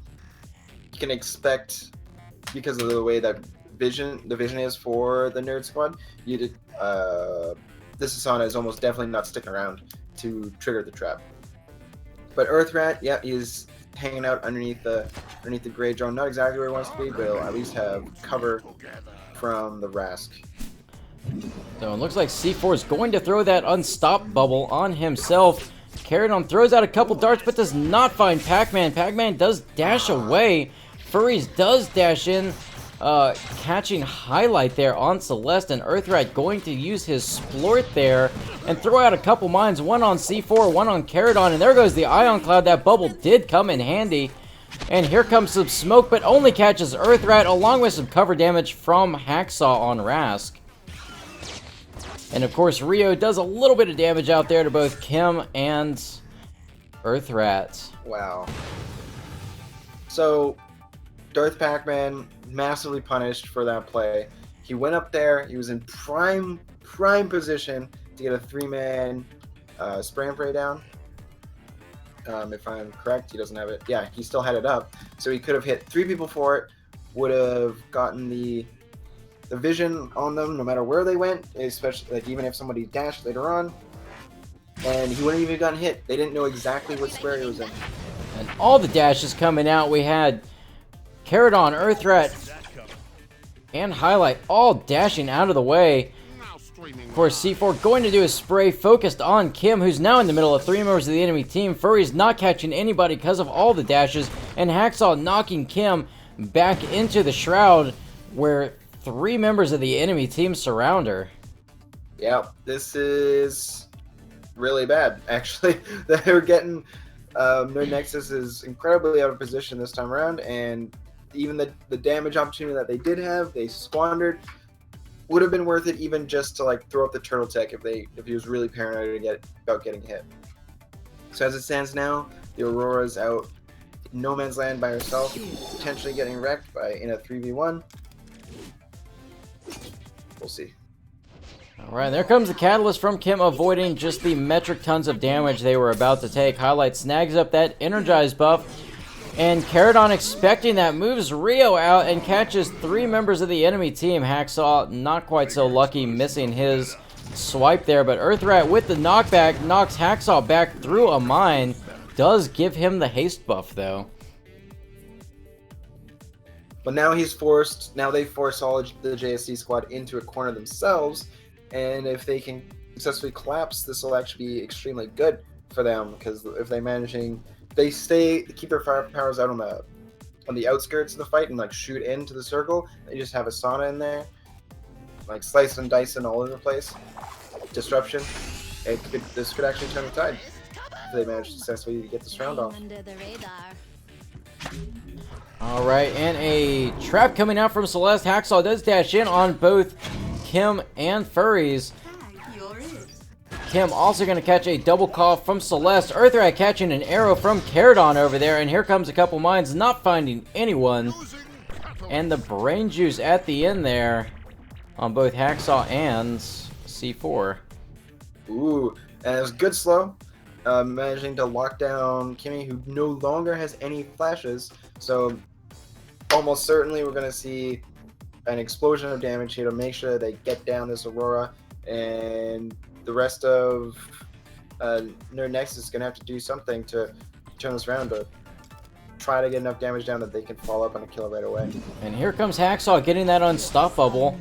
you can expect, because of the way that the vision is for the Nerd Squad, you did, this Asana is almost definitely not sticking around to trigger the trap. But Earthrat, yeah, he's hanging out underneath the gray drone. Not exactly where he wants to be, but he'll at least have cover from the Rask. So it looks like C4 is going to throw that unstop bubble on himself. Caradon throws out a couple darts, but does not find Pac-Man. Pac-Man does dash away. Furries does dash in, catching Highlight there on Celeste, and Earthrat going to use his Splort there and throw out a couple mines, one on C4, one on Caradon, and there goes the Ion Cloud. That bubble did come in handy. And here comes some smoke, but only catches Earthrat, along with some cover damage from Hacksaw on Rask. And of course, Rio does a little bit of damage out there to both Kim and Earthrat. Wow. So, Darth Pac-Man massively punished for that play. He went up there, he was in prime position to get a 3-man spray and pray down. If I'm correct, he doesn't have it. Yeah, he still had it up. So he could have hit 3 people for it, would have gotten the vision on them no matter where they went, especially like even if somebody dashed later on, and he wouldn't even gotten hit. They didn't know exactly what square he was in. And all the dashes coming out. We had Caradon, Earthrat, and Highlight all dashing out of the way. Of course, C4 going to do a spray focused on Kim, who's now in the middle of 3 members of the enemy team. Furry's not catching anybody because of all the dashes, and Hacksaw knocking Kim back into the shroud where 3 members of the enemy team surround her. Yeah, this is really bad, actually. They're getting... their Nexus is incredibly out of position this time around, and even the damage opportunity that they did have, they squandered. Would have been worth it even just to like throw up the turtle tech if he was really paranoid about getting hit. So as it stands now, the Aurora's out in no man's land by herself, potentially getting wrecked in a 3v1. We'll see. Alright, there comes the Catalyst from Kim, avoiding just the metric tons of damage they were about to take. Highlight snags up that Energize buff, and Caradon, expecting that, moves Rio out and catches 3 members of the enemy team. Hacksaw not quite so lucky, missing his swipe there, but Earthrat with the knockback knocks Hacksaw back through a mine. Does give him the haste buff though. But now they force all the JSC squad into a corner themselves, and if they can successfully collapse, this will actually be extremely good for them, because if they keep their firepows out on the outskirts of the fight and like shoot into the circle, they just have Asana in there, like slicing and dicing all over the place. Disruption. This could actually turn the tide if they manage to successfully get this round off. Alright, and a trap coming out from Celeste. Hacksaw does dash in on both Kim and Furries. Kim also going to catch a double call from Celeste. Earthrat catching an arrow from Caradon over there, and here comes a couple mines, not finding anyone. And the brain juice at the end there on both Hacksaw and C4. Ooh, and it was good slow. Managing to lock down Kimmy, who no longer has any flashes. So almost certainly we're going to see an explosion of damage here to make sure they get down this Aurora, and the rest of Nerd Nexus is going to have to do something to turn this around, to try to get enough damage down that they can follow up on a kill right away. And here comes Hacksaw getting that unstop bubble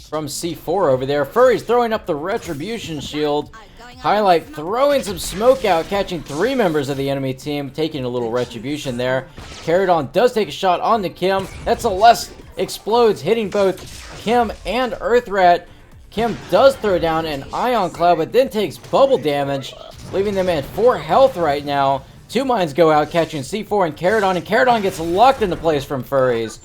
from C4 over there. Furry's throwing up the Retribution Shield. Highlight throwing some smoke out, catching 3 members of the enemy team, taking a little retribution there. Caradon does take a shot onto Kim. That Celeste explodes, hitting both Kim and Earthrat. Kim does throw down an Ion Cloud, but then takes bubble damage, leaving them at 4 health right now. 2 mines go out, catching C4 and Caradon gets locked into place from Furries.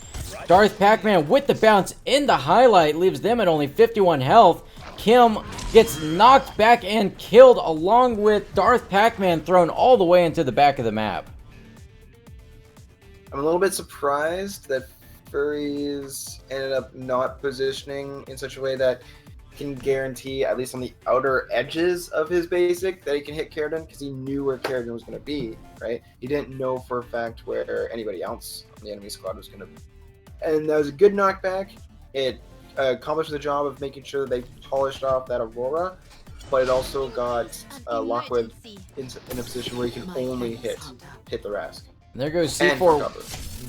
Darth Pac-Man with the bounce into Highlight, leaves them at only 51 health. Kim gets knocked back and killed, along with Darth Pac-Man thrown all the way into the back of the map. I'm a little bit surprised that Furries ended up not positioning in such a way that can guarantee, at least on the outer edges of his basic, that he can hit Caradon, because he knew where Caradon was going to be, right? He didn't know for a fact where anybody else on the enemy squad was going to be. And that was a good knockback. It accomplished the job of making sure that they polished off that Aurora, but it also got Lockwood in a position where he can only hit the Rask. And there goes And C4 recover.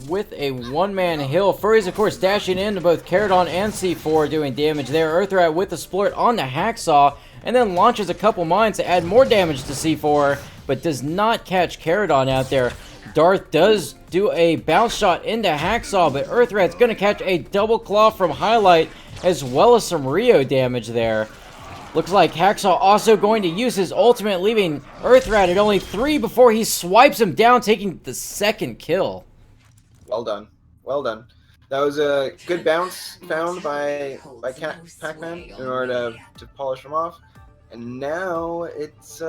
with a one-man heal. Furries, of course, dashing into both Caradon and C4, doing damage there. Earthrat with the splurt on the Hacksaw, and then launches a couple mines to add more damage to C4, but does not catch Caradon out there. Darth does do a bounce shot into Hacksaw, but Earthrat's going to catch a double claw from Highlight, as well as some Rio damage there. Looks like Hacksaw also going to use his ultimate, leaving Earthrat at only 3 before he swipes him down, taking the second kill. Well done. Well done. That was a good bounce found by Pac-Man in order to polish him off. And now it's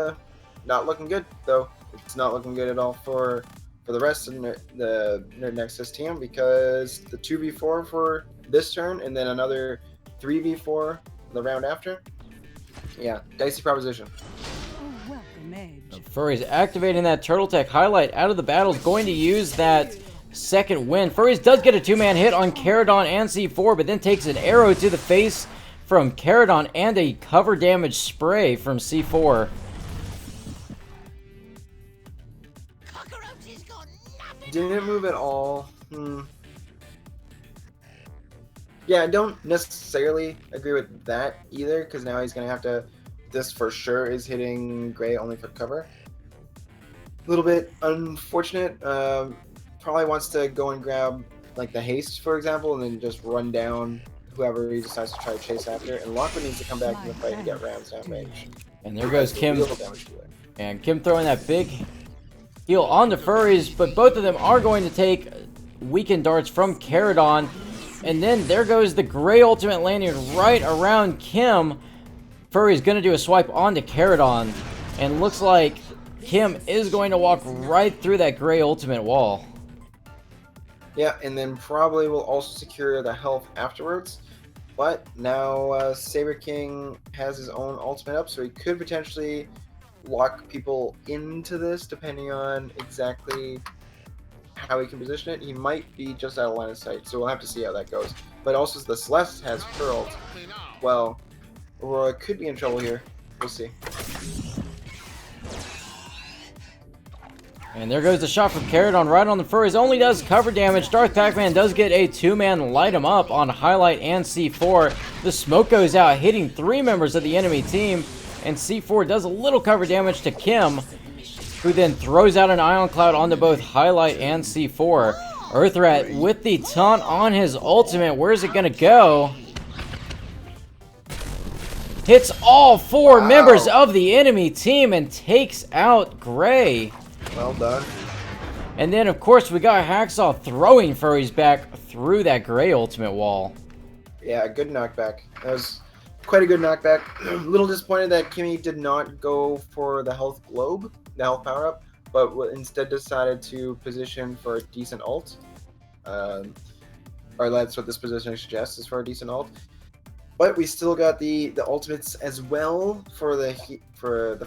not looking good, though. It's not looking good at all for the rest of the Nerd Nexus team, because the 2v4 for this turn and then another 3v4 the round after. Yeah, dicey proposition. Furries activating that Turtle Tech. Highlight out of the battle is going to use that second win. Furries does get a 2-man hit on Caradon and C4, but then takes an arrow to the face from Caradon and a cover damage spray from C4. Didn't move at all. Yeah, I don't necessarily agree with that either, because now he's going to have to... This for sure is hitting Gray only for cover. A little bit unfortunate. Probably wants to go and grab like the haste, for example, and then just run down whoever he decides to try to chase after. And Lockwood needs to come back in the fight and get Rams down range. And there goes Kim. And Kim throwing that big heal onto Furries, but both of them are going to take weakened darts from Caradon. And then there goes the Gray ultimate landing right around Kim. Furry's going to do a swipe onto Caradon, and looks like Kim is going to walk right through that Gray ultimate wall. Yeah, and then probably will also secure the health afterwards. But now Saber King has his own ultimate up, so he could potentially lock people into this, depending on exactly how he can position it. He might be just out of line of sight, so we'll have to see how that goes. But also the Celeste has Pearl. Well, Aurora could be in trouble here. We'll see. And there goes the shot from Caradon right on the Furries. Only does cover damage. Darth Pac-Man does get a 2-man light him up on Highlight and C4. The smoke goes out, hitting 3 members of the enemy team. And C4 does a little cover damage to Kim, who then throws out an Ion Cloud onto both Highlight and C4. Earthrat with the taunt on his ultimate. Where's it going to go? Hits all 4 members of the enemy team and takes out Gray. Well done. And then, of course, we got Hacksaw throwing Furries back through that Gray ultimate wall. Yeah, good knockback. That was quite a good knockback. A little disappointed that Kimmy did not go for the health globe, the health power-up, but instead decided to position for a decent ult. Or that's what this positioning suggests, is for a decent ult. But we still got the ultimates as well for the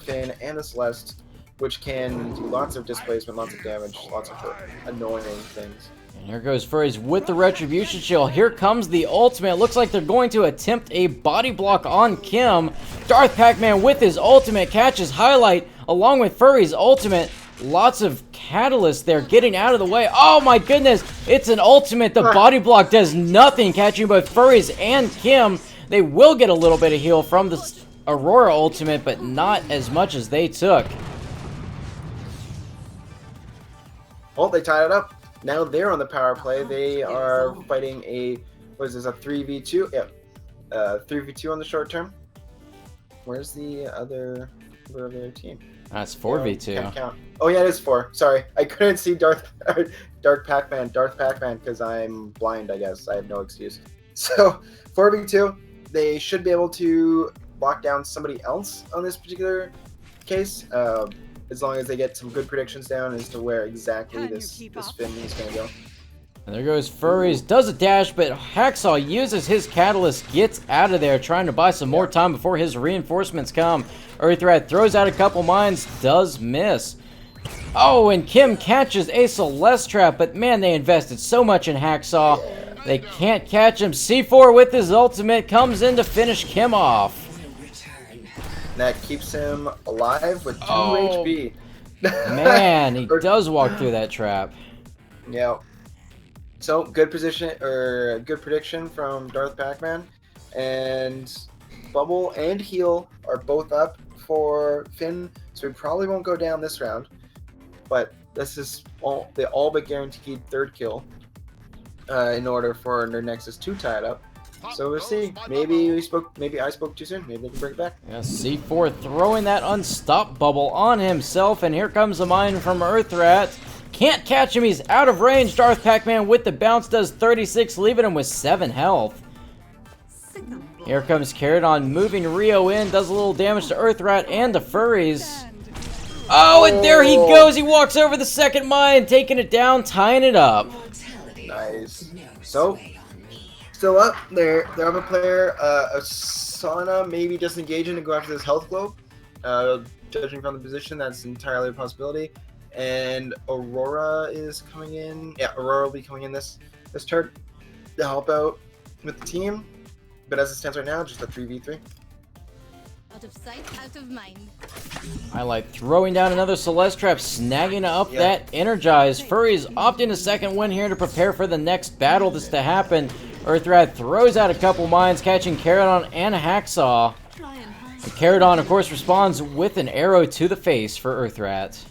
Finn and the Celeste, which can do lots of displacement, lots of damage, lots of annoying things. And here goes Furries with the Retribution Shield. Here comes the ultimate. Looks like they're going to attempt a body block on Kim. Darth Pac-Man with his ultimate catches Highlight along with Furry's ultimate. Lots of catalyst there getting out of the way. Oh my goodness, it's an ultimate. The body block does nothing, catching both Furries and Kim. They will get a little bit of heal from the Aurora ultimate, but not as much as they took. Well, they tied it up. Now they're on the power play. They are fighting a 3v2? Yeah, 3v2 on the short term. Where's the other team? That's 4v2. Can't count. Oh yeah, it is 4. Sorry, I couldn't see Darth Pac-Man, because I'm blind. I guess I have no excuse. So 4v2. They should be able to lock down somebody else on this particular case, as long as they get some good predictions down as to where exactly this Finn is going to go. And there goes Furries, does a dash, but Hacksaw uses his catalyst, gets out of there, trying to buy some more time before his reinforcements come. Earthrat throws out a couple mines, does miss. Oh, and Kim catches a Celeste trap, but man, they invested so much in Hacksaw. They can't catch him. C4 with his ultimate comes in to finish Kim off. That keeps him alive with 2 Oh. HP. Man, he does walk through that trap. Yeah. So good position or good prediction from Darth Pac-Man, and Bubble and Heal are both up for Finn, so we probably won't go down this round. But this is all but guaranteed third kill in order for their Nexus to tie it up. So we'll see. Maybe I spoke too soon. Maybe they can bring it back. Yeah, C4 throwing that unstop bubble on himself, and here comes the mine from Earthrat. Can't catch him, he's out of range. Darth Pac-Man with the bounce does 36, leaving him with 7 health. Here comes Caradon moving Rio in, does a little damage to Earthrat and the furries. Oh, and there he goes, he walks over the second mine, taking it down, tying it up. Nice. So, still up. They have a player, Asana maybe disengaging to go after this health globe. Judging from the position, that's entirely a possibility. And Aurora is coming in. Yeah, Aurora will be coming in this turn to help out with the team. But as it stands right now, just a 3v3. Out of sight, out of mind. Highlight throwing down another Celeste trap, snagging up that Energize. Furries opt in a second win here to prepare for the next battle that's to happen. Earthrat throws out a couple mines, catching Caradon and Hacksaw. And Caradon, of course, responds with an arrow to the face for Earthrat.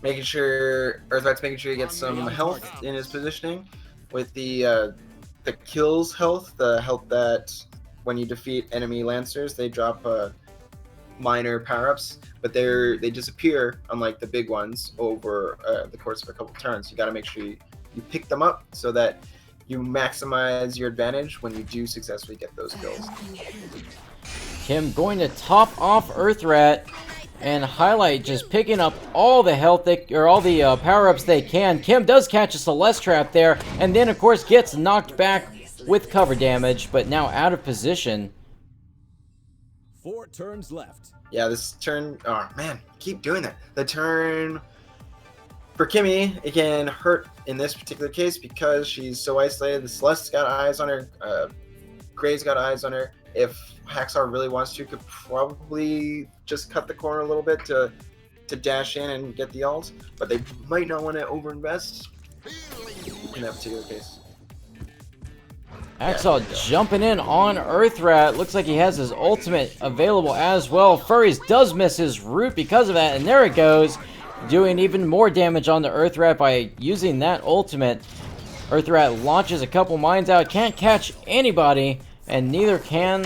Making sure Earthrat's making sure he gets some health in his positioning with the kills health, the health that when you defeat enemy lancers they drop minor power-ups, but they disappear, unlike the big ones, over the course of a couple turns. You got to make sure you pick them up so that you maximize your advantage when you do successfully get those kills. Kim going to top off Earthrat, and Highlight just picking up all the health all the power-ups they can. Kim does catch a Celeste trap there, and then of course gets knocked back with cover damage, but now out of position. 4 turns left. Yeah, this turn, oh man, keep doing that. The turn for Kimmy, it can hurt in this particular case because she's so isolated. The Celeste's got eyes on her, Gray's got eyes on her. If Hacksaw really wants to, could probably just cut the corner a little bit to dash in and get the ult, but they might not want to overinvest in that particular case. Hacksaw jumping in on Earthrat. Looks like he has his ultimate available as well. Furries does miss his root because of that, and there it goes, doing even more damage on the Earthrat by using that ultimate. Earthrat launches a couple mines out, can't catch anybody, and neither can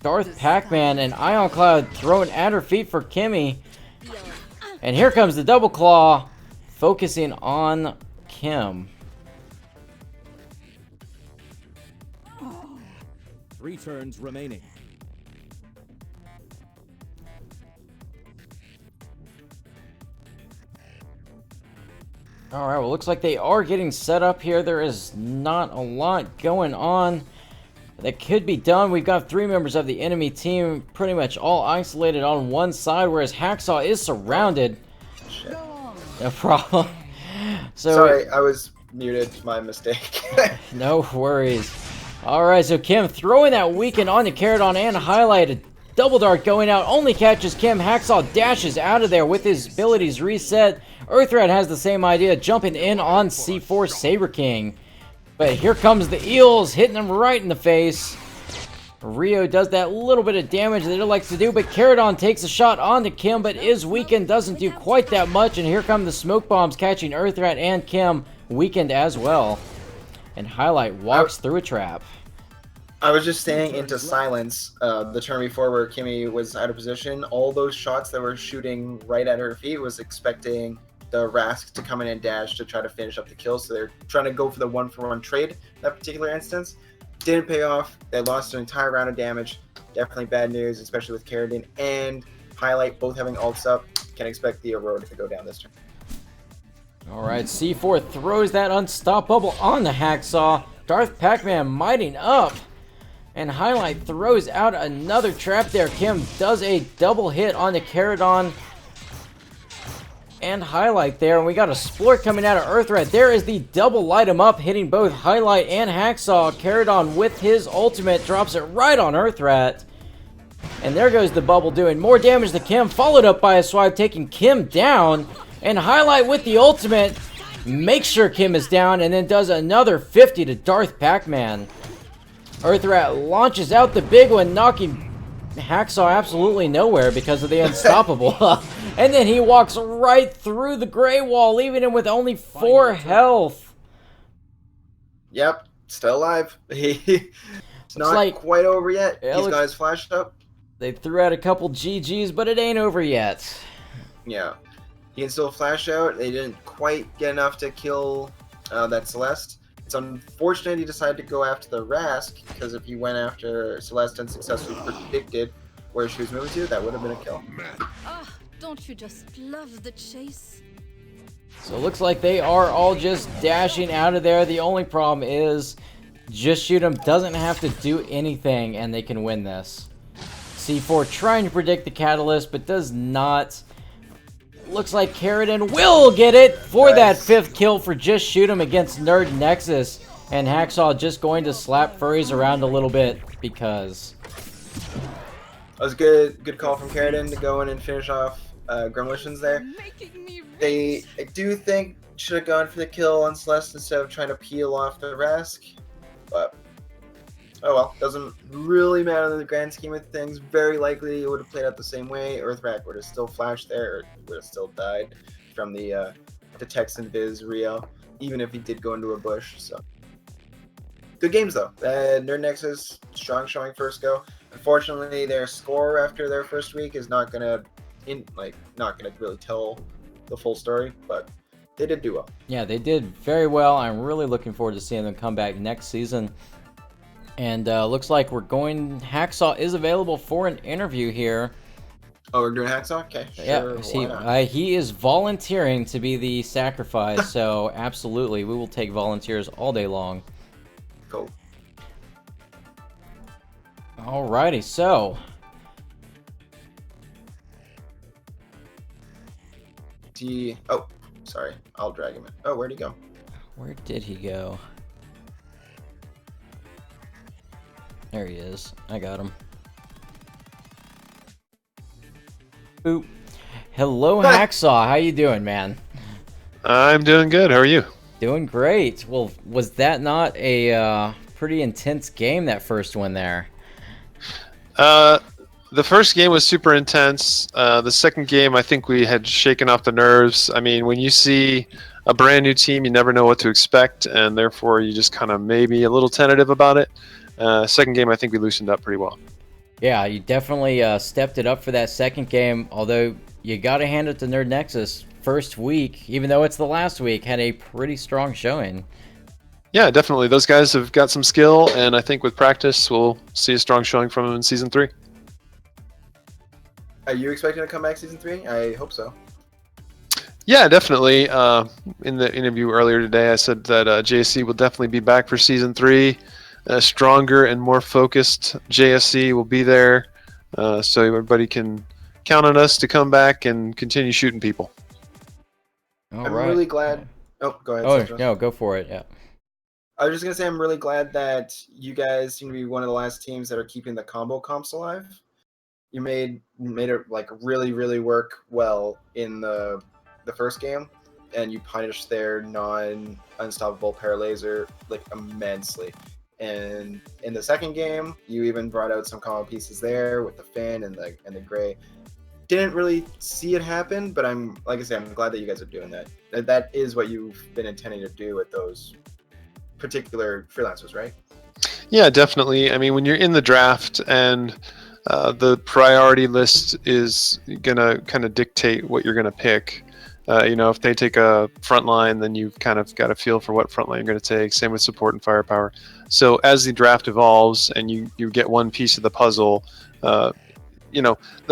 Darth Pac-Man. And Ion Cloud thrown at her feet for Kimmy. And here comes the double claw, focusing on Kim. 3 turns remaining. Alright, well, looks like they are getting set up here. There is not a lot going on that could be done. We've got 3 members of the enemy team pretty much all isolated on one side, whereas Hacksaw is surrounded. Shit. No problem. So, sorry, I was muted. My mistake. no worries. Alright, so Kim throwing that weaken onto Caradon and Highlight. A double dart going out, only catches Kim. Hacksaw dashes out of there with his abilities reset. Earthrat has the same idea, jumping in on C4 Saber King. But here comes the eels, hitting him right in the face. Rio does that little bit of damage that it likes to do, but Caradon takes a shot onto Kim, but is weakened, doesn't do quite that much. And here come the smoke bombs, catching Earthrat and Kim, weakened as well. And Highlight walks through a trap. I was just staying into silence the turn before where Kimmy was out of position. All those shots that were shooting right at her feet was expecting the Rask to come in and dash to try to finish up the kill. So they're trying to go for the 1-for-1 trade in that particular instance. Didn't pay off. They lost an entire round of damage. Definitely bad news, especially with Caradon and Highlight both having ults up. Can expect the Aurora to go down this turn. Alright, C4 throws that unstop bubble on the Hacksaw. Darth Pac-Man mighting up. And Highlight throws out another trap there. Kim does a double hit on the Caradon. and Highlight there, and we got a Splort coming out of Earthrat. There is the double light him up, hitting both Highlight and Hacksaw. Caradon with his ultimate drops it right on Earthrat. And there goes the bubble doing more damage to Kim, followed up by a swipe taking Kim down. And Highlight with the ultimate makes sure Kim is down and then does another 50 to Darth Pac-Man. Earthrat launches out the big one, knocking Hacksaw absolutely nowhere because of the unstoppable. And then he walks right through the gray wall, leaving him with only 4 health. Yep, still alive. It's not like, quite over yet. Yeah, He's got his flash up. They threw out a couple GGs, but it ain't over yet. Yeah. He can still flash out. They didn't quite get enough to kill that Celeste. It's unfortunate he decided to go after the Rask, because if he went after Celeste and successfully predicted where she was moving to, that would have been a kill. Ah, don't you just love the chase? So it looks like they are all just dashing out of there. The only problem is Just Shoot 'em doesn't have to do anything and they can win this. C4 trying to predict the catalyst, but does not. Looks like Caradon will get it for that 5th kill for Just Shoot 'em against Nerd Nexus. And Hacksaw just going to slap furries around a little bit because. That was a good call from Caradon to go in and finish off Gremlicians there. I do think should have gone for the kill on Celeste instead of trying to peel off the Rask. But, oh well, doesn't really matter in the grand scheme of things. Very likely it would have played out the same way. Earthrat would have still flashed there, or would have still died from the Texan Viz Rio, even if he did go into a bush. So, good games though. Nerd Nexus, strong showing first go. Unfortunately, their score after their first week is not gonna really tell the full story, but they did do well. Yeah, they did very well. I'm really looking forward to seeing them come back next season. And looks like Hacksaw is available for an interview here. Oh, we're doing Hacksaw? Okay, sure. Yeah, he is volunteering to be the sacrifice, so absolutely, we will take volunteers all day long. Cool. Alrighty, so. Oh, sorry. I'll drag him in. Oh, where'd he go? Where did he go? There he is. I got him. Boop. Hello, Hacksaw. How you doing, man? I'm doing good. How are you? Doing great. Well, was that not a pretty intense game, that first one there? The first game was super intense. The second game, I think we had shaken off the nerves. I mean, when you see a brand new team, you never know what to expect, and therefore you just kind of maybe a little tentative about it. Second game, I think we loosened up pretty well. Yeah, you definitely stepped it up for that second game, although you got to hand it to Nerd Nexus. First week, even though it's the last week, had a pretty strong showing. Yeah, definitely. Those guys have got some skill, and I think with practice, we'll see a strong showing from them in Season 3. Are you expecting to come back Season 3? I hope so. Yeah, definitely. In the interview earlier today, I said that JSC will definitely be back for Season 3. Stronger and more focused JSC will be there, so everybody can count on us to come back and continue shooting people. I'm really glad. Oh, go ahead. Oh, Sister. no, go for it. Yeah. I was just gonna say I'm really glad that you guys seem to be one of the last teams that are keeping the combo comps alive. You made it like really work well in the first game, and you punished their non-unstoppable paralaser like immensely. And in the second game, you even brought out some combo pieces there with the Finn and the Gray. Didn't really see it happen, but I'm glad that you guys are doing that. That is what you've been intending to do with those particular freelancers, right? Yeah, definitely. I mean, when you're in the draft and the priority list is gonna kind of dictate what you're gonna pick. If they take a front line, then you've kind of got a feel for what front line you're going to take. Same with support and firepower. So as the draft evolves and you get one piece of the puzzle, the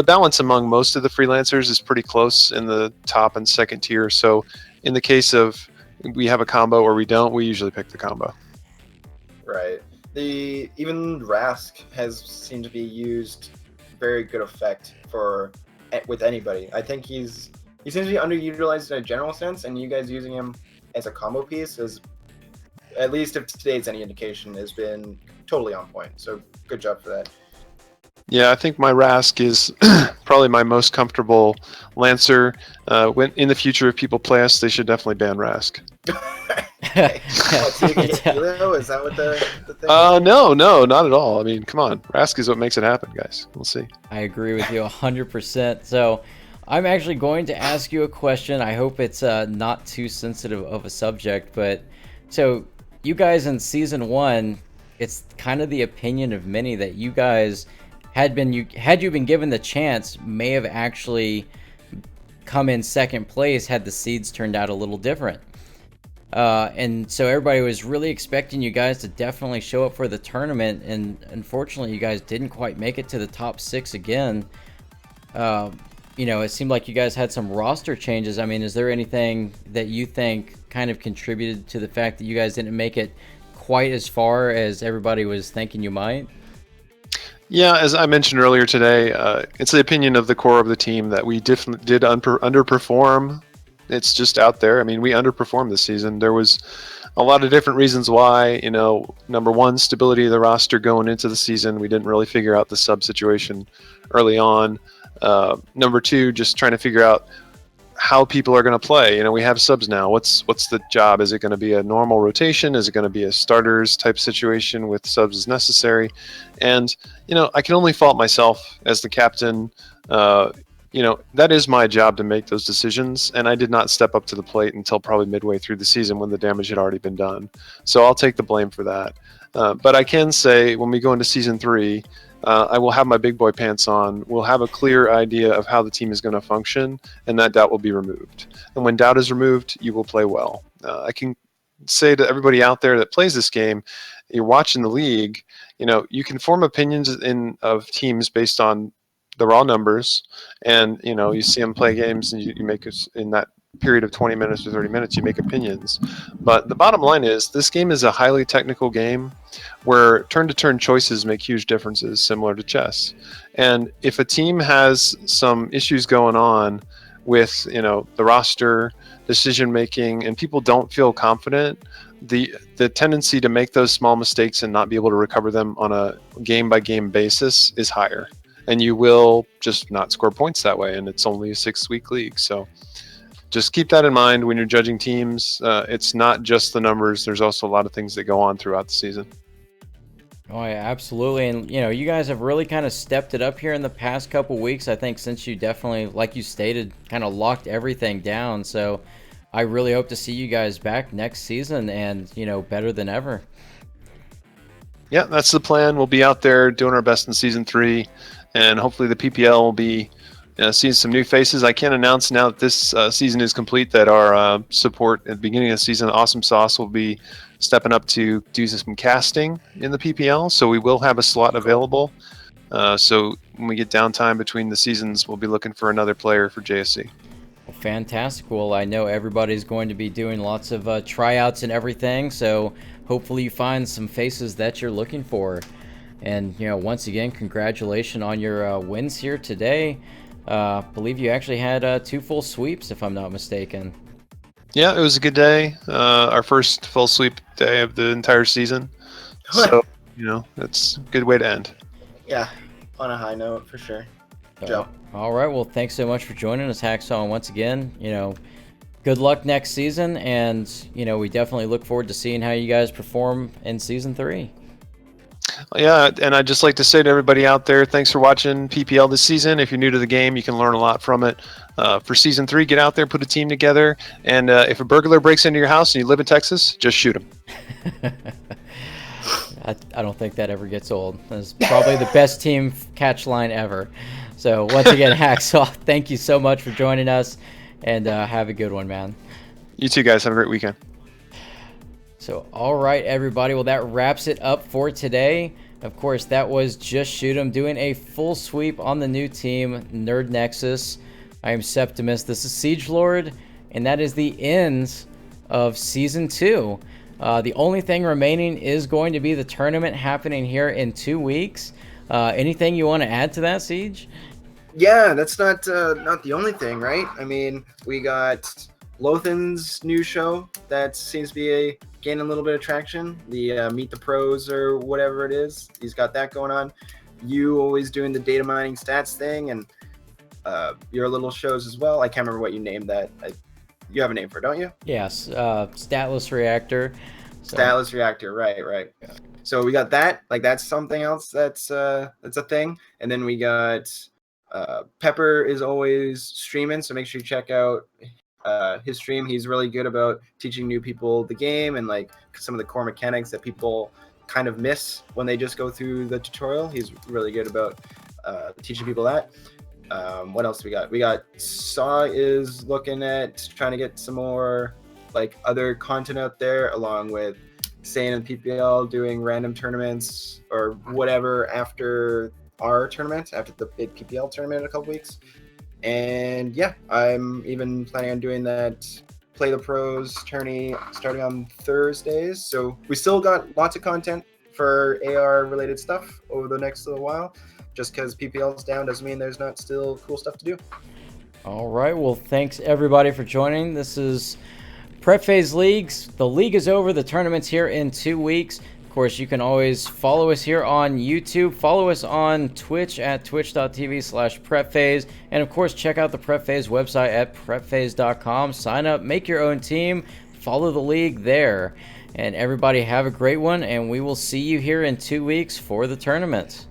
balance among most of the freelancers is pretty close in the top and second tier. So in the case of we have a combo or we don't, we usually pick the combo. Right. Even Rask has seemed to be used very good effect with anybody. I think he's he seems to be underutilized in a general sense, and you guys using him as a combo piece is, at least if today's any indication, has been totally on point. So good job for that. Yeah, I think my Rask is probably my most comfortable Lancer. When in the future, if people play us, they should definitely ban Rask. What, so you can get Helo? Is that what the thing is? No, not at all. I mean, come on, Rask is what makes it happen, guys. We'll see. I agree with you 100%. So I'm actually going to ask you a question. I hope it's not too sensitive of a subject, but so you guys in season 1, it's kind of the opinion of many that you guys had you been given the chance, may have actually come in second place had the seeds turned out a little different. And so everybody was really expecting you guys to definitely show up for the tournament, and unfortunately you guys didn't quite make it to the top 6 again. You know, it seemed like you guys had some roster changes. I mean, is there anything that you think kind of contributed to the fact that you guys didn't make it quite as far as everybody was thinking you might? Yeah, as I mentioned earlier today, it's the opinion of the core of the team that we did underperform. It's just out there. I mean, we underperformed this season. There was a lot of different reasons why. You know, number one, stability of the roster going into the season. We didn't really figure out the sub situation early on. Number two, just trying to figure out how people are going to play. You know, we have subs now. What's the job? Is it going to be a normal rotation? Is it going to be a starters type situation with subs as necessary? And, you know, I can only fault myself as the captain. You know, that is my job to make those decisions, and I did not step up to the plate until probably midway through the season when the damage had already been done. So I'll take the blame for that. But I can say when we go into season 3, I will have my big boy pants on. We'll have a clear idea of how the team is going to function, and that doubt will be removed. And when doubt is removed, you will play well. I can say to everybody out there that plays this game, you're watching the league, you know, you can form opinions of teams based on the raw numbers, and you know, you see them play games, and you make us in that period of 20 minutes or 30 minutes, you make opinions. But the bottom line is this game is a highly technical game where turn-to-turn choices make huge differences, similar to chess. And if a team has some issues going on with, you know, the roster, decision making, and people don't feel confident, the tendency to make those small mistakes and not be able to recover them on a game-by-game basis is higher. And you will just not score points that way, and it's only a 6-week league. So just keep that in mind when you're judging teams. It's not just the numbers. There's also a lot of things that go on throughout the season. Oh yeah, absolutely. And you know, you guys have really kind of stepped it up here in the past couple weeks. I think since you definitely, like you stated, kind of locked everything down. So I really hope to see you guys back next season and, you know, better than ever. Yeah, that's the plan. We'll be out there doing our best in season 3, and hopefully the PPL will be seeing some new faces. I can announce now that this season is complete that our support at the beginning of the season, Awesome Sauce, will be stepping up to do some casting in the PPL. So we will have a slot available. So when we get downtime between the seasons, we'll be looking for another player for JSC. Well, fantastic. Well, I know everybody's going to be doing lots of tryouts and everything. So hopefully you find some faces that you're looking for. And, you know, once again, congratulations on your wins here today. Believe you actually had 2 full sweeps, if I'm not mistaken. Yeah, it was a good day. Our first full sweep day of the entire season. So, you know, that's a good way to end. Yeah, on a high note for sure. Joe. All right. Well, thanks so much for joining us, Hacksaw. And once again, you know, good luck next season. And, you know, we definitely look forward to seeing how you guys perform in season 3. Yeah, and I'd just like to say to everybody out there, thanks for watching PPL this season. If you're new to the game, you can learn a lot from it. For season 3, get out there, put a team together, and if a burglar breaks into your house and you live in Texas, just shoot him. I don't think that ever gets old. That's probably the best team catch line ever. So once again, Hacksaw, thank you so much for joining us, and have a good one, man. You too, guys. Have a great weekend. So, all right, everybody. Well, that wraps it up for today. Of course, that was Just Shoot 'em doing a full sweep on the new team, Nerd Nexus. I am Septimus. This is Siege Lord, and that is the end of Season 2. The only thing remaining is going to be the tournament happening here in 2 weeks. Anything you want to add to that, Siege? Yeah, that's not the only thing, right? I mean, we got Lothan's new show that seems to be gaining a little bit of traction. The Meet the Pros or whatever it is. He's got that going on. You always doing the data mining stats thing, and your little shows as well. I can't remember what you named that. You have a name for it, don't you? Yes, Statless Reactor. So, Statless Reactor, right. Yeah. So we got that. Like that's something else that's a thing. And then we got Pepper is always streaming, so make sure you check out his stream. He's really good about teaching new people the game and like some of the core mechanics that people kind of miss when they just go through the tutorial. He's really good about teaching people that. What else we got? We got Saw is looking at trying to get some more like other content out there, along with Sane and PPL doing random tournaments or whatever after our tournament, after the big PPL tournament in a couple weeks. And yeah, I'm even planning on doing that Play the Pros tourney starting on Thursdays. So we still got lots of content for AR related stuff over the next little while. Just because PPL is down doesn't mean there's not still cool stuff to do. all right. Well, thanks everybody for joining. This is Prep Phase Leagues. The league is over. The tournament's here in 2 weeks. Of course, you can always follow us here on YouTube. Follow us on Twitch at twitch.tv/prepphase. And of course, check out the Prep Phase website at prepphase.com. Sign up, make your own team, follow the league there. And everybody have a great one, and we will see you here in 2 weeks for the tournament.